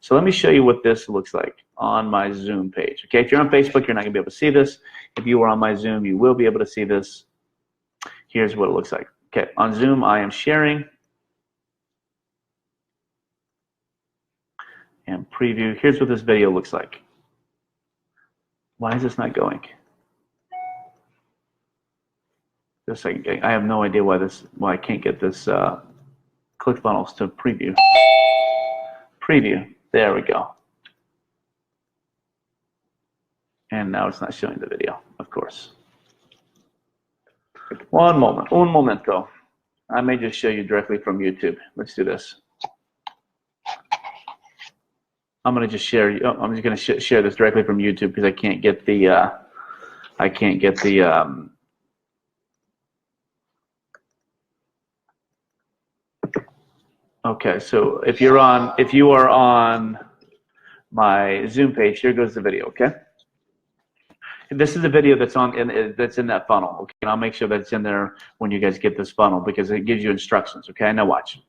So let me show you what this looks like on my Zoom page. Okay, if you're on Facebook, you're not going to be able to see this. If you are on my Zoom, you will be able to see this. Here's what it looks like. Okay, on Zoom, I am sharing. And preview. Here's what this video looks like. Why is this not going? Just a second. I have no idea why I can't get this ClickFunnels to preview. Preview. There we go. And now it's not showing the video, of course. Un momento. I may just show you directly from YouTube. Let's do this. I'm going to just share. I'm just going to share this directly from YouTube because I can't get the. Okay, so if you are on my Zoom page, here goes the video. Okay, this is the video that's in that funnel. Okay, and I'll make sure that it's in there when you guys get this funnel because it gives you instructions. Okay, now watch.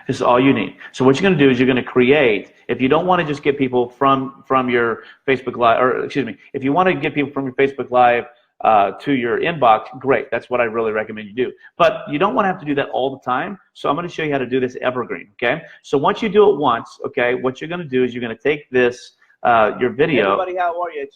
This is all you need. So what you're going to do is you're going to create. If you don't want to just get people from your Facebook Live, or excuse me, if you want to get people from your Facebook Live to your inbox, great. That's what I really recommend you do. But you don't want to have to do that all the time. So I'm going to show you how to do this evergreen. Okay. So once you do it once, okay, what you're going to do is you're going to take this your video. Hey everybody, how are you?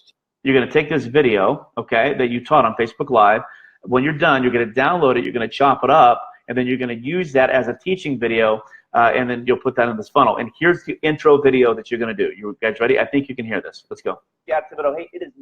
You're going to take this video, okay, that you taught on Facebook Live. When you're done, you're going to download it. You're going to chop it up. And then you're going to use that as a teaching video and then you'll put that in this funnel. And here's the intro video that you're going to do. You guys ready? I think you can hear this. Let's go. Yeah, Thibodeau. Hey, it is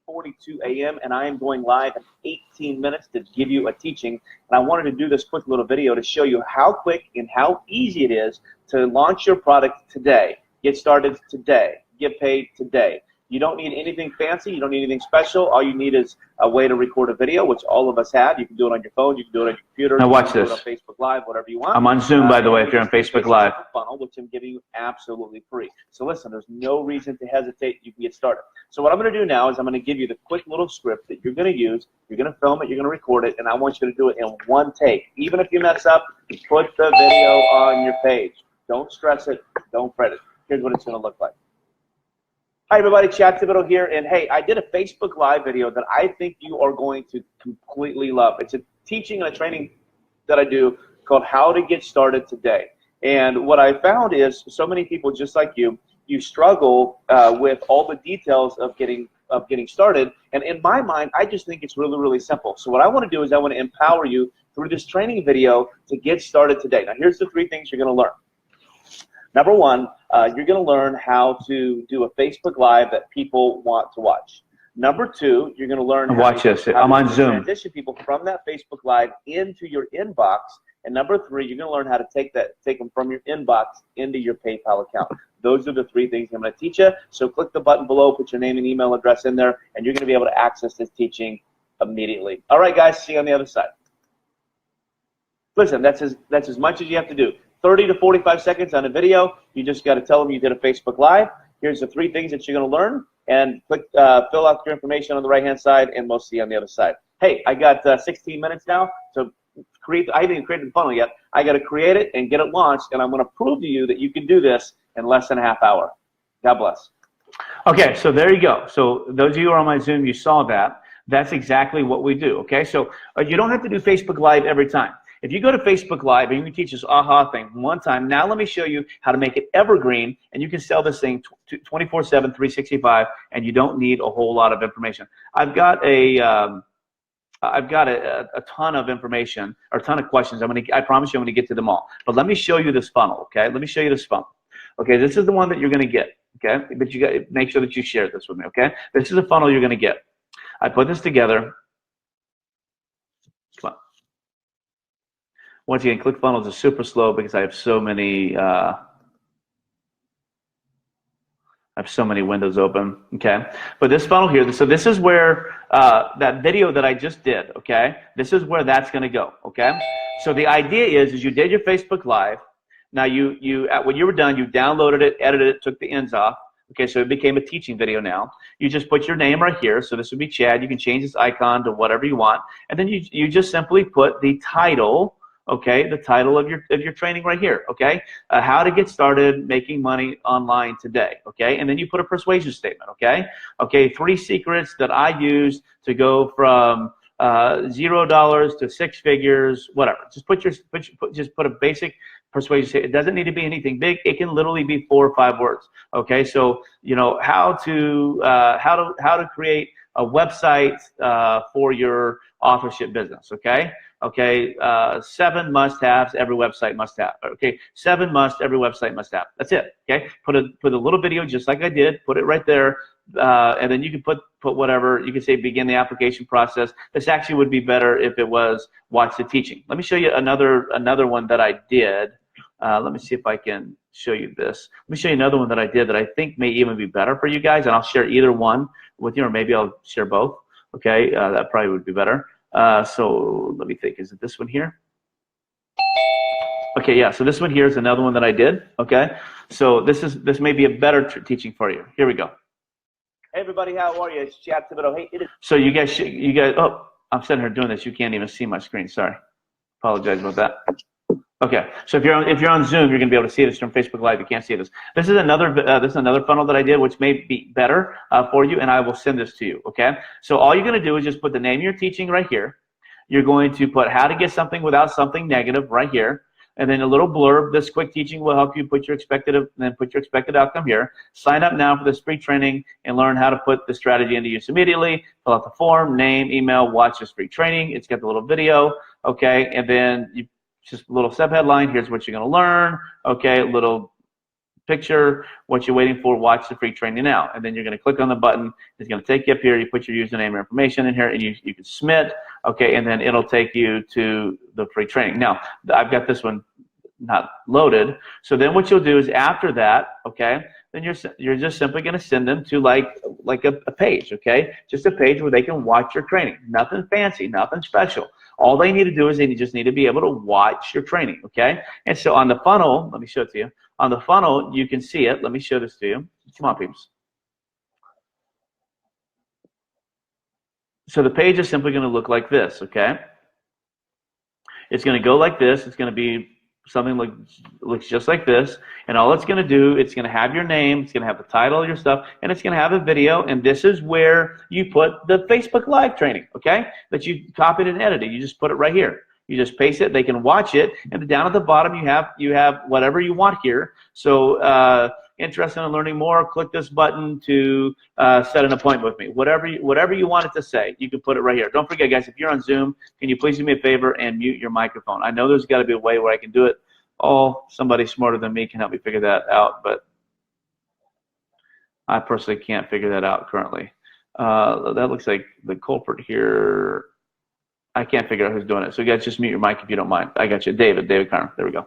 9:42 a.m. and I am going live in 18 minutes to give you a teaching. And I wanted to do this quick little video to show you how quick and how easy it is to launch your product today. Get started today. Get paid today. You don't need anything fancy. You don't need anything special. All you need is a way to record a video, which all of us have. You can do it on your phone. You can do it on your computer. Now watch this. You can do it on Facebook Live, whatever you want. I'm on Zoom, by the way, if you're on Facebook Live. Funnel, which I'm giving you absolutely free. So listen, there's no reason to hesitate. You can get started. So what I'm going to do now is I'm going to give you the quick little script that you're going to use. You're going to film it. You're going to record it, and I want you to do it in one take. Even if you mess up, put the video on your page. Don't stress it. Don't fret it. Here's what it's going to look like. Hi everybody, Chad Thibodeau here, and hey, I did a Facebook Live video that I think you are going to completely love. It's a teaching and a training that I do called How to Get Started Today. And what I found is so many people just like you struggle with all the details of getting started. And in my mind, I just think it's really, really simple. So what I want to do is I want to empower you through this training video to get started today. Now here's the 3 things you're going to learn. Number 1, you're going to learn how to do a Facebook Live that people want to watch. Number 2, you're going to learn how I'm on Zoom. Transition people from that Facebook Live into your inbox. And number 3, you're going to learn how to take them from your inbox into your PayPal account. Those are the 3 things I'm going to teach you. So click the button below, put your name and email address in there, and you're going to be able to access this teaching immediately. All right, guys, see you on the other side. Listen, that's as much as you have to do. 30 to 45 seconds on a video. You just got to tell them you did a Facebook Live. Here's the 3 things that you're going to learn, and click fill out your information on the right-hand side, and we'll see you on the other side. Hey, I got 16 minutes now to create. I haven't even created the funnel yet. I got to create it and get it launched, and I'm going to prove to you that you can do this in less than a half hour. God bless. Okay, so there you go. So those of you who are on my Zoom, you saw that. That's exactly what we do. Okay, so you don't have to do Facebook Live every time. If you go to Facebook Live and you can teach this AHA thing one time, now let me show you how to make it evergreen, and you can sell this thing 24/7, 365, and you don't need a whole lot of information. I've got a ton of information, or a ton of questions. I promise you I'm going to get to them all. But let me show you this funnel, okay? Let me show you this funnel. Okay, this is the one that you're going to get, okay? But you got to make sure that you share this with me, okay? This is the funnel you're going to get. I put this together. Come on. Once again, ClickFunnels is super slow because I have so many windows open, okay? But this funnel here, so this is where that video that I just did, okay? This is where that's going to go, okay? So the idea is you did your Facebook Live. Now when you were done, you downloaded it, edited it, took the ends off. Okay, so it became a teaching video now. You just put your name right here. So this would be Chad. You can change this icon to whatever you want, and then you just simply put the title. Okay, the title of your training right here. Okay, how to get started making money online today. Okay, and then you put a persuasion statement. Okay, 3 secrets that I use to go from $0 to 6 figures. Whatever. Just put a basic persuasion statement. It doesn't need to be anything big. It can literally be 4 or 5 words. Okay, so how to create a website for your authorship business. Okay, 7 must-haves every website must have. Okay, 7 must every website must have. That's it. Okay, put a little video just like I did. Put it right there, and then you can put whatever. You can say begin the application process. This actually would be better if it was watch the teaching. Let me show you another one that I did. Let me see if I can show you this. Let me show you another one that I did that I think may even be better for you guys, and I'll share either one with you, or maybe I'll share both. Okay, that probably would be better. So let me think. Is it this one here? Okay, yeah. So this one here is another one that I did. Okay, so this may be a better teaching for you. Here we go. Hey everybody, how are you? It's Chad Thibodeau. Hey, it is. So you guys. Oh, I'm sitting here doing this. You can't even see my screen. Sorry. Apologize about that. Okay, so if you're on Zoom, you're going to be able to see this from Facebook Live. You can't see this. This is another funnel that I did, which may be better for you, and I will send this to you. Okay, so all you're going to do is just put the name of your teaching right here. You're going to put how to get something without something negative right here, and then a little blurb. This quick teaching will help you put your expected outcome here. Sign up now for this free training and learn how to put the strategy into use immediately. Fill out the form, name, email, watch this free training. It's got the little video. Okay, and then you just a little subheadline. Here's what you're going to learn. Okay, little picture, what you're waiting for, watch the free training now. And then you're going to click on the button. It's going to take you up here. You put your username and information in here, and you can submit. Okay, and then it'll take you to the free training. Now, I've got this one not loaded. So then what you'll do is after that, okay, then you're just simply going to send them to like a page, okay? Just a page where they can watch your training. Nothing fancy, nothing special. All they need to do is they just need to be able to watch your training, okay? And so on the funnel, let me show it to you. On the funnel, you can see it. Let me show this to you. Come on, peeps. So the page is simply going to look like this, okay? It's going to go like this. It's going to be something looks just like this, and all it's going to do, it's going to have your name, it's going to have the title of your stuff, and it's going to have a video, and this is where you put the Facebook Live training, okay, that you copied and edited. You just put it right here. You just paste it, they can watch it, and down at the bottom you have whatever you want here. So interested in learning more, click this button to set an appointment with me. Whatever you want it to say, you can put it right here. Don't forget, guys, if you're on Zoom, can you please do me a favor and mute your microphone? I know there's got to be a way where I can do it. Somebody smarter than me can help me figure that out, but I personally can't figure that out currently. That looks like the culprit here. I can't figure out who's doing it. So you guys just mute your mic if you don't mind. I got you. David Connor. There we go.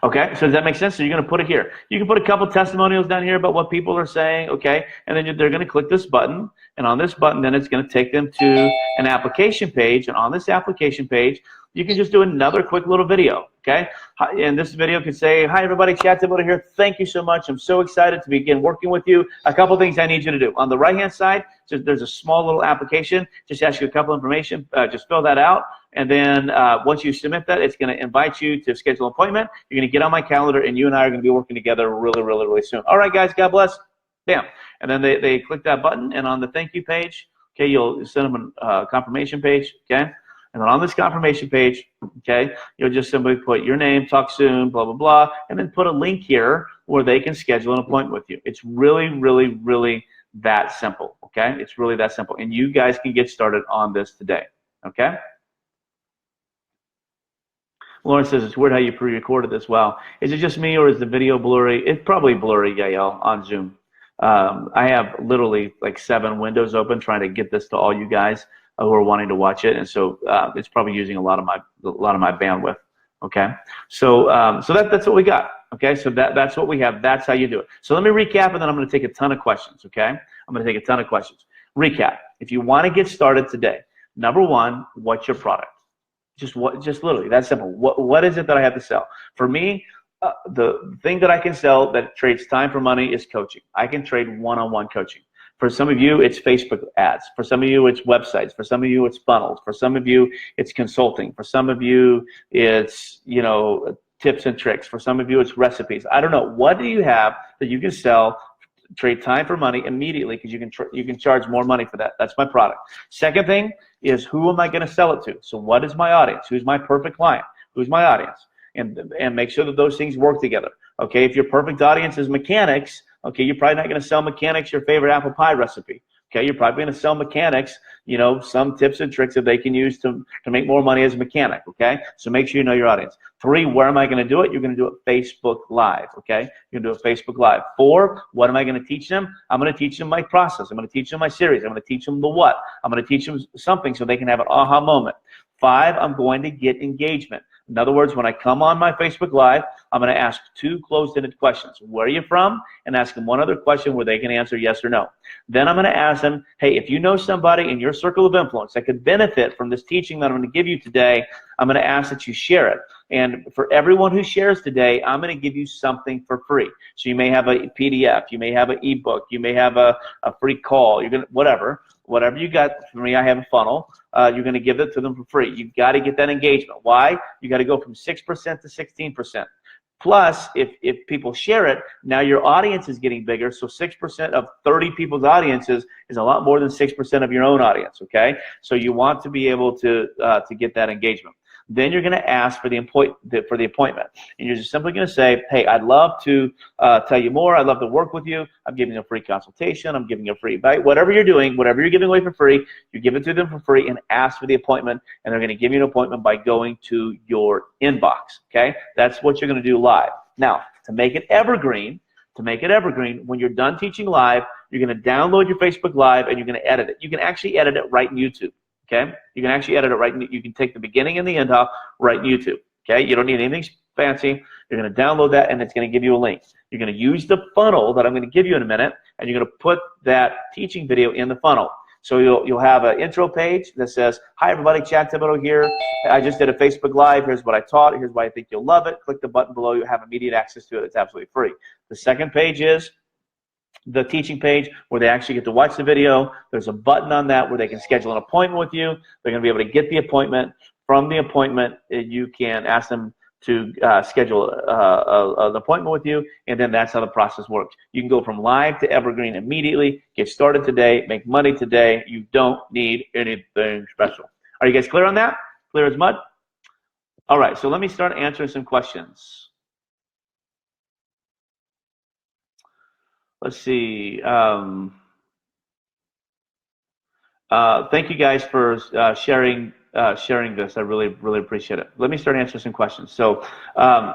Okay, so does that make sense? So you're going to put it here. You can put a couple testimonials down here about what people are saying, okay? And then they're going to click this button, and on this button, then it's going to take them to an application page, and on this application page, you can just do another quick little video, okay? And this video could say, hi everybody, Chad Thibodeau here. Thank you so much. I'm so excited to begin working with you. A couple things I need you to do. On the right-hand side, there's a small little application. Just ask you a couple information. Just fill that out. And then once you submit that, it's going to invite you to schedule an appointment. You're going to get on my calendar, and you and I are going to be working together really, really, really soon. All right, guys, God bless. Bam. And then they click that button, and on the thank you page, okay, you'll send them a confirmation page, okay? And then on this confirmation page, okay, you'll just simply put your name, talk soon, blah, blah, blah, and then put a link here where they can schedule an appointment with you. It's really, really, really that simple, okay? It's really that simple. And you guys can get started on this today, okay? Lauren says, it's weird how you pre-recorded this. Wow. Is it just me or is the video blurry? It's probably blurry, Yael, on Zoom. I have literally like 7 windows open trying to get this to all you guys who are wanting to watch it, and so it's probably using a lot of my bandwidth. Okay, so that's what we got. Okay, so that's what we have. That's how you do it. So let me recap, and then I'm going to take a ton of questions. Okay, I'm going to take a ton of questions. Recap. If you want to get started today, number one, what's your product? Just literally that simple. What is it that I have to sell? For me, the thing that I can sell that trades time for money is coaching. I can trade one-on-one coaching. For some of you, it's Facebook ads. For some of you, it's websites. For some of you, it's funnels. For some of you, it's consulting. For some of you, it's, you know, tips and tricks. For some of you, it's recipes. I don't know. What do you have that you can sell, trade time for money immediately, because you can charge more money for that. That's my product. Second thing is, who am I going to sell it to? So what is my audience? Who's my perfect client? Who's my audience? And make sure that those things work together. Okay, if your perfect audience is mechanics, okay, you're probably not going to sell mechanics your favorite apple pie recipe. Okay, you're probably going to sell mechanics, you know, some tips and tricks that they can use to make more money as a mechanic. Okay, so make sure you know your audience. 3, where am I going to do it? You're going to do it Facebook Live. Okay, you're going to do it Facebook Live. 4, what am I going to teach them? I'm going to teach them my process. I'm going to teach them my series. I'm going to teach them the what. I'm going to teach them something so they can have an aha moment. 5, I'm going to get engagement. In other words, when I come on my Facebook Live, I'm going to ask 2 closed-ended questions. Where are you from? And ask them one other question where they can answer yes or no. Then I'm going to ask them, hey, if you know somebody in your circle of influence that could benefit from this teaching that I'm going to give you today, I'm going to ask that you share it. And for everyone who shares today, I'm going to give you something for free. So you may have a PDF, you may have an ebook, you may have a free call, you're going to, whatever you got. For me, I have a funnel. You're going to give it to them for free. You've got to get that engagement. Why? You got to go from 6% to 16%. Plus, if people share it, now your audience is getting bigger. So 6% of 30 people's audiences is a lot more than 6% of your own audience. Okay, so you want to be able to get that engagement. Then you're going to ask for the appointment. And you're just simply going to say, hey, I'd love to tell you more. I'd love to work with you. I'm giving you a free consultation. I'm giving you a free bite. Whatever you're doing, whatever you're giving away for free, you give it to them for free and ask for the appointment. And they're going to give you an appointment by going to your inbox. Okay? That's what you're going to do live. Now, to make it evergreen, when you're done teaching live, you're going to download your Facebook Live and you're going to edit it. You can actually edit it right in YouTube. Okay? You can actually edit it right in, you can take the beginning and the end off right in YouTube. Okay? You don't need anything fancy. You're going to download that and it's going to give you a link. You're going to use the funnel that I'm going to give you in a minute and you're going to put that teaching video in the funnel. So you'll have an intro page that says, hi everybody, Chad Thibodeau here. I just did a Facebook Live. Here's what I taught. Here's why I think you'll love it. Click the button below. You have immediate access to it. It's absolutely free. The second page is the teaching page where they actually get to watch the video. There's a button on that where they can schedule an appointment with you. They're going to be able to get the appointment. From the appointment, you can ask them to schedule an appointment with you, and then that's how the process works. You can go from live to evergreen immediately, get started today, make money today. You don't need anything special. Are you guys clear on that? Clear as mud? All right, so let me start answering some questions. Let's see. Thank you guys for sharing this. I really appreciate it. Let me start answering some questions. So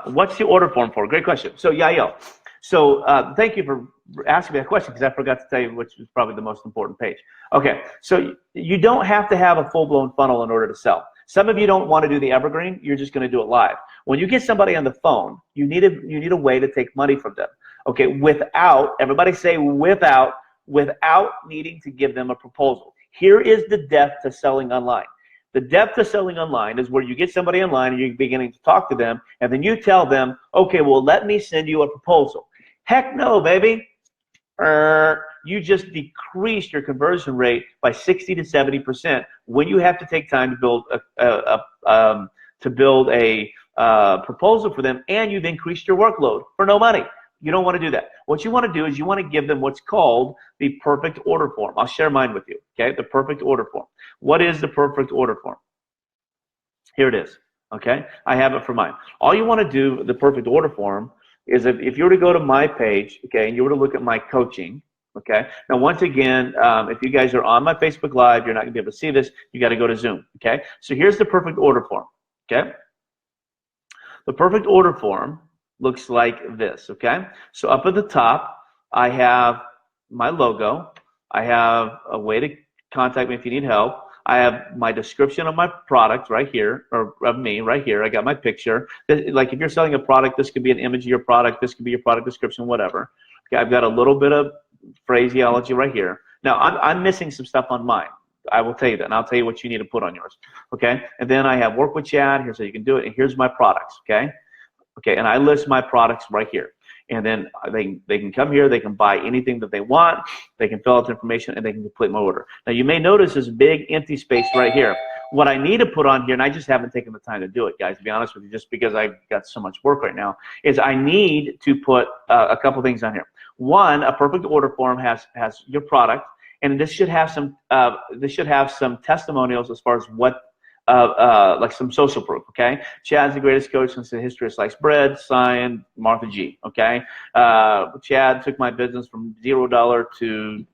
what's the order form for? Great question. So Yael, so thank you for asking me that question because I forgot to tell you which is probably the most important page. Okay, so you don't have to have a full-blown funnel in order to sell. Some of you don't want to do the evergreen. You're just going to do it live. When you get somebody on the phone, you need a way to take money from them. Okay, without, everybody say without needing to give them a proposal. Here is the depth to selling online. The depth to selling online is where you get somebody online and you're beginning to talk to them, and then you tell them, okay, well, let me send you a proposal. Heck no, baby. You just decreased your conversion rate by 60 to 70% when you have to take time to build a proposal for them, and you've increased your workload for no money. You don't want to do that. What you want to do is you want to give them what's called the perfect order form. I'll share mine with you, okay? The perfect order form. What is the perfect order form? Here it is, okay? I have it for mine. All you want to do, the perfect order form, is if you were to go to my page, okay, and you were to look at my coaching, okay? Now, once again, if you guys are on my Facebook Live, you're not going to be able to see this. You got to go to Zoom, okay? So here's the perfect order form, okay? The perfect order form looks like this, okay? So up at the top, I have my logo. I have a way to contact me if you need help. I have my description of my product right here, or of me right here. I got my picture. Like if you're selling a product, this could be an image of your product. This could be your product description, whatever. Okay, I've got a little bit of phraseology right here. Now, I'm missing some stuff on mine. I will tell you that, and I'll tell you what you need to put on yours, okay? And then I have work with Chad. Here's how you can do it, and here's my products, okay? Okay, and I list my products right here. And then they can come here, they can buy anything that they want, they can fill out the information, and they can complete my order. Now, you may notice this big empty space right here. What I need to put on here, and I just haven't taken the time to do it, guys, to be honest with you, just because I've got so much work right now, is I need to put a couple things on here. One, a perfect order form has your product, and this should have some testimonials as far as what like some social proof, okay? Chad's the greatest coach since the history of sliced bread, signed Martha G, okay? Chad took my business from $0 to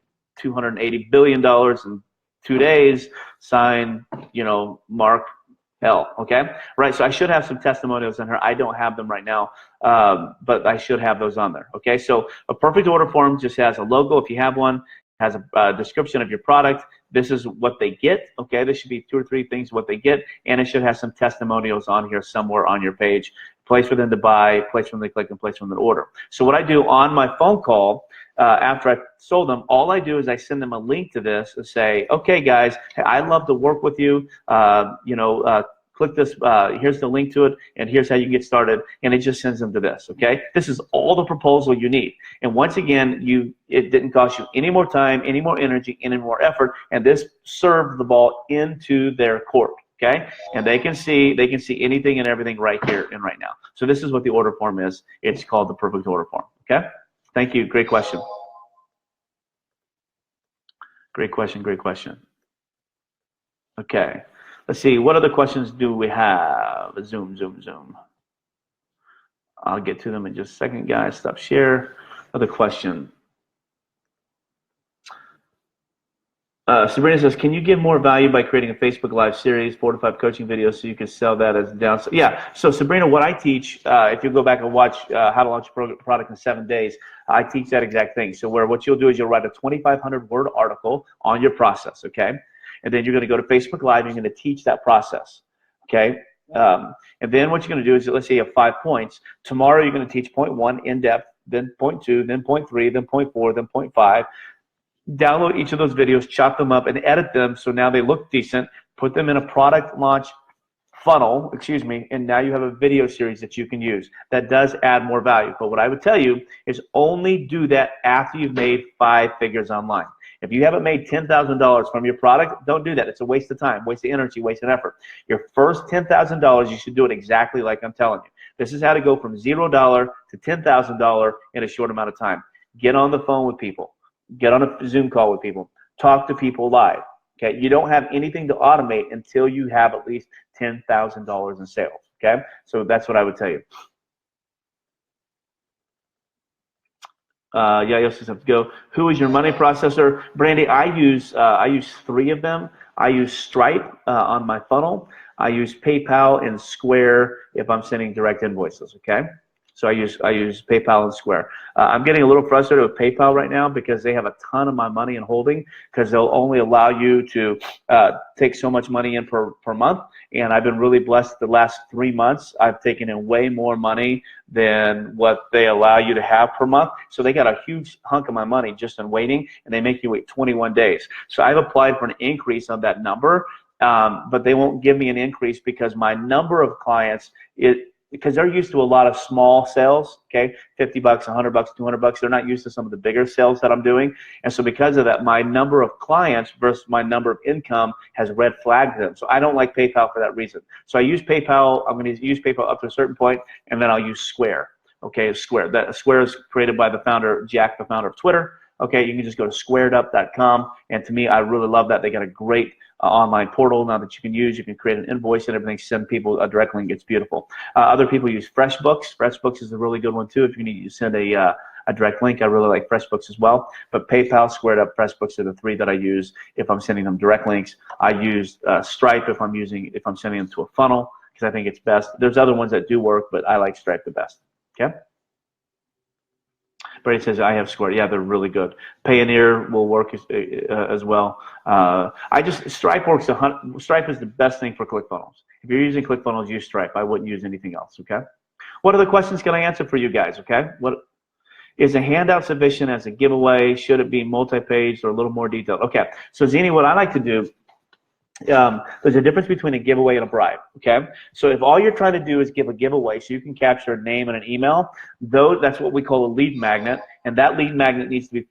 $280 billion in 2 days, signed, you know, Mark L, okay? Right, so I should have some testimonials on here. I don't have them right now, but I should have those on there, okay? So a perfect order form just has a logo if you have one, has a description of your product. This is what they get, okay? This should be 2 or 3 things what they get, and it should have some testimonials on here somewhere on your page. Place for them to buy, place for them to click, and place for them to order. So what I do on my phone call, after I sold them, all I do is I send them a link to this and say, okay, guys, I'd love to work with you. Click this, here's the link to it, and here's how you can get started, and it just sends them to this, okay? This is all the proposal you need. And once again, it didn't cost you any more time, any more energy, any more effort, and this served the ball into their court, okay? And they can see anything and everything right here and right now. So this is what the order form is. It's called the perfect order form, okay? Thank you, great question. Great question, great question. Okay. Let's see, what other questions do we have? Zoom. I'll get to them in just a second, guys. Stop share. Other question. Sabrina says, can you give more value by creating a Facebook Live series, 4 to 5 coaching videos so you can sell that as a downside? Yeah, so Sabrina, what I teach, if you go back and watch How to Launch a Product in 7 Days, I teach that exact thing. So what you'll do is you'll write a 2,500 word article on your process, okay? And then you're going to go to Facebook Live and you're going to teach that process, okay? And then what you're going to do is, let's say you have 5 points. Tomorrow you're going to teach point 1 in depth, then point 2, then point 3, then point 4, then point 5. Download each of those videos, chop them up, and edit them so now they look decent. Put them in a product launch funnel, and now you have a video series that you can use. That does add more value. But what I would tell you is only do that after you've made 5 figures online. If you haven't made $10,000 from your product, don't do that. It's a waste of time, waste of energy, waste of effort. Your first $10,000, you should do it exactly like I'm telling you. This is how to go from $0 to $10,000 in a short amount of time. Get on the phone with people. Get on a Zoom call with people. Talk to people live. Okay, you don't have anything to automate until you have at least $10,000 in sales. Okay, so that's what I would tell you. Yeah, you also have to go. Who is your money processor, Brandy? I use 3 of them. I use Stripe on my funnel. I use PayPal and Square if I'm sending direct invoices. Okay. So I use PayPal and Square. I'm getting a little frustrated with PayPal right now because they have a ton of my money in holding because they'll only allow you to take so much money in per month. And I've been really blessed the last 3 months. I've taken in way more money than what they allow you to have per month. So they got a huge hunk of my money just in waiting, and they make you wait 21 days. So I've applied for an increase on that number, but they won't give me an increase because my number of clients because they're used to a lot of small sales, okay, $50, $100, $200. They're not used to some of the bigger sales that I'm doing. And so because of that, my number of clients versus my number of income has red flagged them. So I don't like PayPal for that reason. So I use PayPal. I'm going to use PayPal up to a certain point, and then I'll use Square. Okay, Square. Square is created by the founder, Jack, the founder of Twitter. Okay, you can just go to squaredup.com. And to me, I really love that. They got a great online portal now that you can use. You can create an invoice and everything, send people a direct link. It's beautiful. Other people use FreshBooks. FreshBooks is a really good one too. If you need to send a direct link, I really like FreshBooks as well. But PayPal, SquareUp, FreshBooks are the 3 that I use if I'm sending them direct links. I use Stripe if I'm sending them to a funnel because I think it's best. There's other ones that do work, but I like Stripe the best. Okay. Brady says, I have Square. Yeah, they're really good. Payoneer will work as well. Stripe works. Stripe is the best thing for ClickFunnels. If you're using ClickFunnels, use Stripe. I wouldn't use anything else, okay? What other questions can I answer for you guys, okay? Is a handout sufficient as a giveaway? Should it be multi-page or a little more detailed? Okay, so Zini, what I like to do, there's a difference between a giveaway and a bribe, okay? So if all you're trying to do is give a giveaway so you can capture a name and an email, that's what we call a lead magnet, and that lead magnet needs to be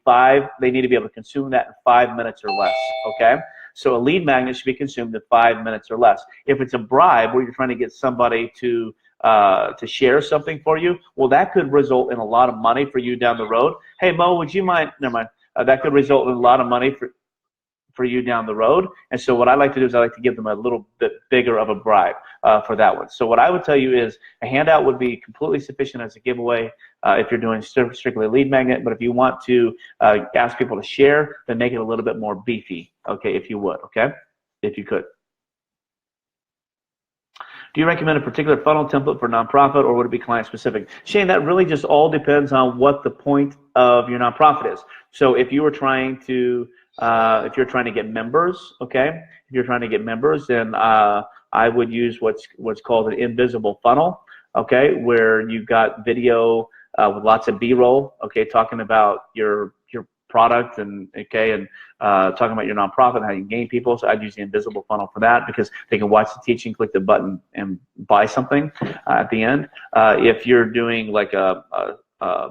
they need to be able to consume that in 5 minutes or less, okay? So a lead magnet should be consumed in 5 minutes or less. If it's a bribe where you're trying to get somebody to share something for you, well, that could result in a lot of money for you down the road. Hey, Mo, would you mind? Never mind. That could result in a lot of money for you down the road. And so what I like to do is I like to give them a little bit bigger of a bribe for that one. So what I would tell you is a handout would be completely sufficient as a giveaway if you're doing strictly a lead magnet. But if you want to ask people to share, then make it a little bit more beefy, okay, if you would, okay, if you could. Do you recommend a particular funnel template for nonprofit, or would it be client specific? Shane, that really just all depends on what the point of your nonprofit is. So if you were trying to get members, okay, if you're trying to get members, then I would use what's called an invisible funnel, okay, where you've got video with lots of B-roll, okay, talking about your product and talking about your nonprofit and how you can gain people. So I'd use the invisible funnel for that because they can watch the teaching, click the button, and buy something at the end. If you're doing like a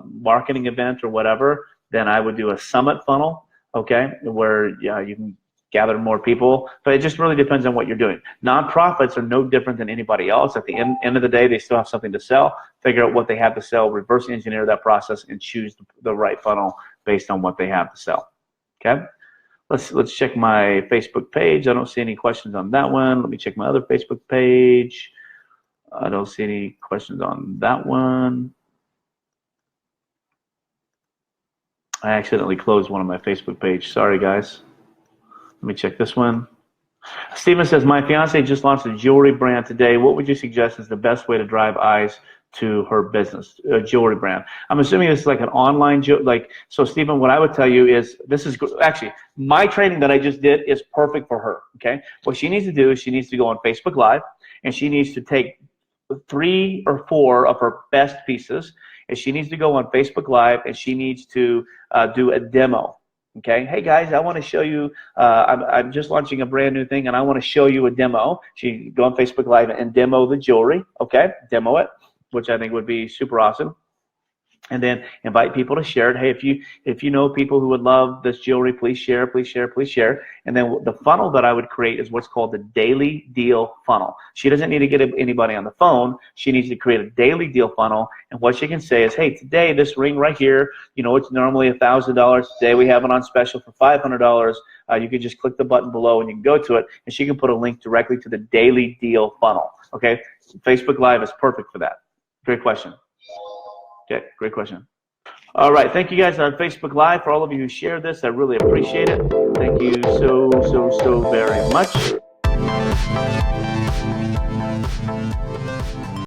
marketing event or whatever, then I would do a summit funnel, okay, where you can gather more people. But it just really depends on what you're doing. Nonprofits are no different than anybody else. At the end of the day, they still have something to sell. Figure out what they have to sell, reverse engineer that process, and choose the right funnel based on what they have to sell. Okay? Let's check my Facebook page. I don't see any questions on that one. Let me check my other Facebook page. I don't see any questions on that one. I accidentally closed one of my Facebook page. Sorry, guys. Let me check this one. Steven says, my fiance just launched a jewelry brand today. What would you suggest is the best way to drive eyes to her business, a jewelry brand? I'm assuming this is like an online, so Steven, what I would tell you is, this is actually, my training that I just did is perfect for her, okay? What she needs to do is she needs to go on Facebook Live, and she needs to take 3 or 4 of her best pieces, and she needs to go on Facebook Live, and she needs to do a demo. Okay, hey guys, I want to show you, I'm just launching a brand new thing and I want to show you a demo. She go on Facebook Live and demo the jewelry, okay, demo it, which I think would be super awesome. And then invite people to share it. Hey, if you know people who would love this jewelry, please share, please share, please share. And then the funnel that I would create is what's called the daily deal funnel. She doesn't need to get anybody on the phone. She needs to create a daily deal funnel. And what she can say is, hey, today this ring right here, you know, it's normally $1,000. Today we have it on special for $500. You can just click the button below and you can go to it. And she can put a link directly to the daily deal funnel. Okay, Facebook Live is perfect for that. Great question. Okay, great question. All right, thank you guys on Facebook Live. For all of you who shared this, I really appreciate it. Thank you so very much.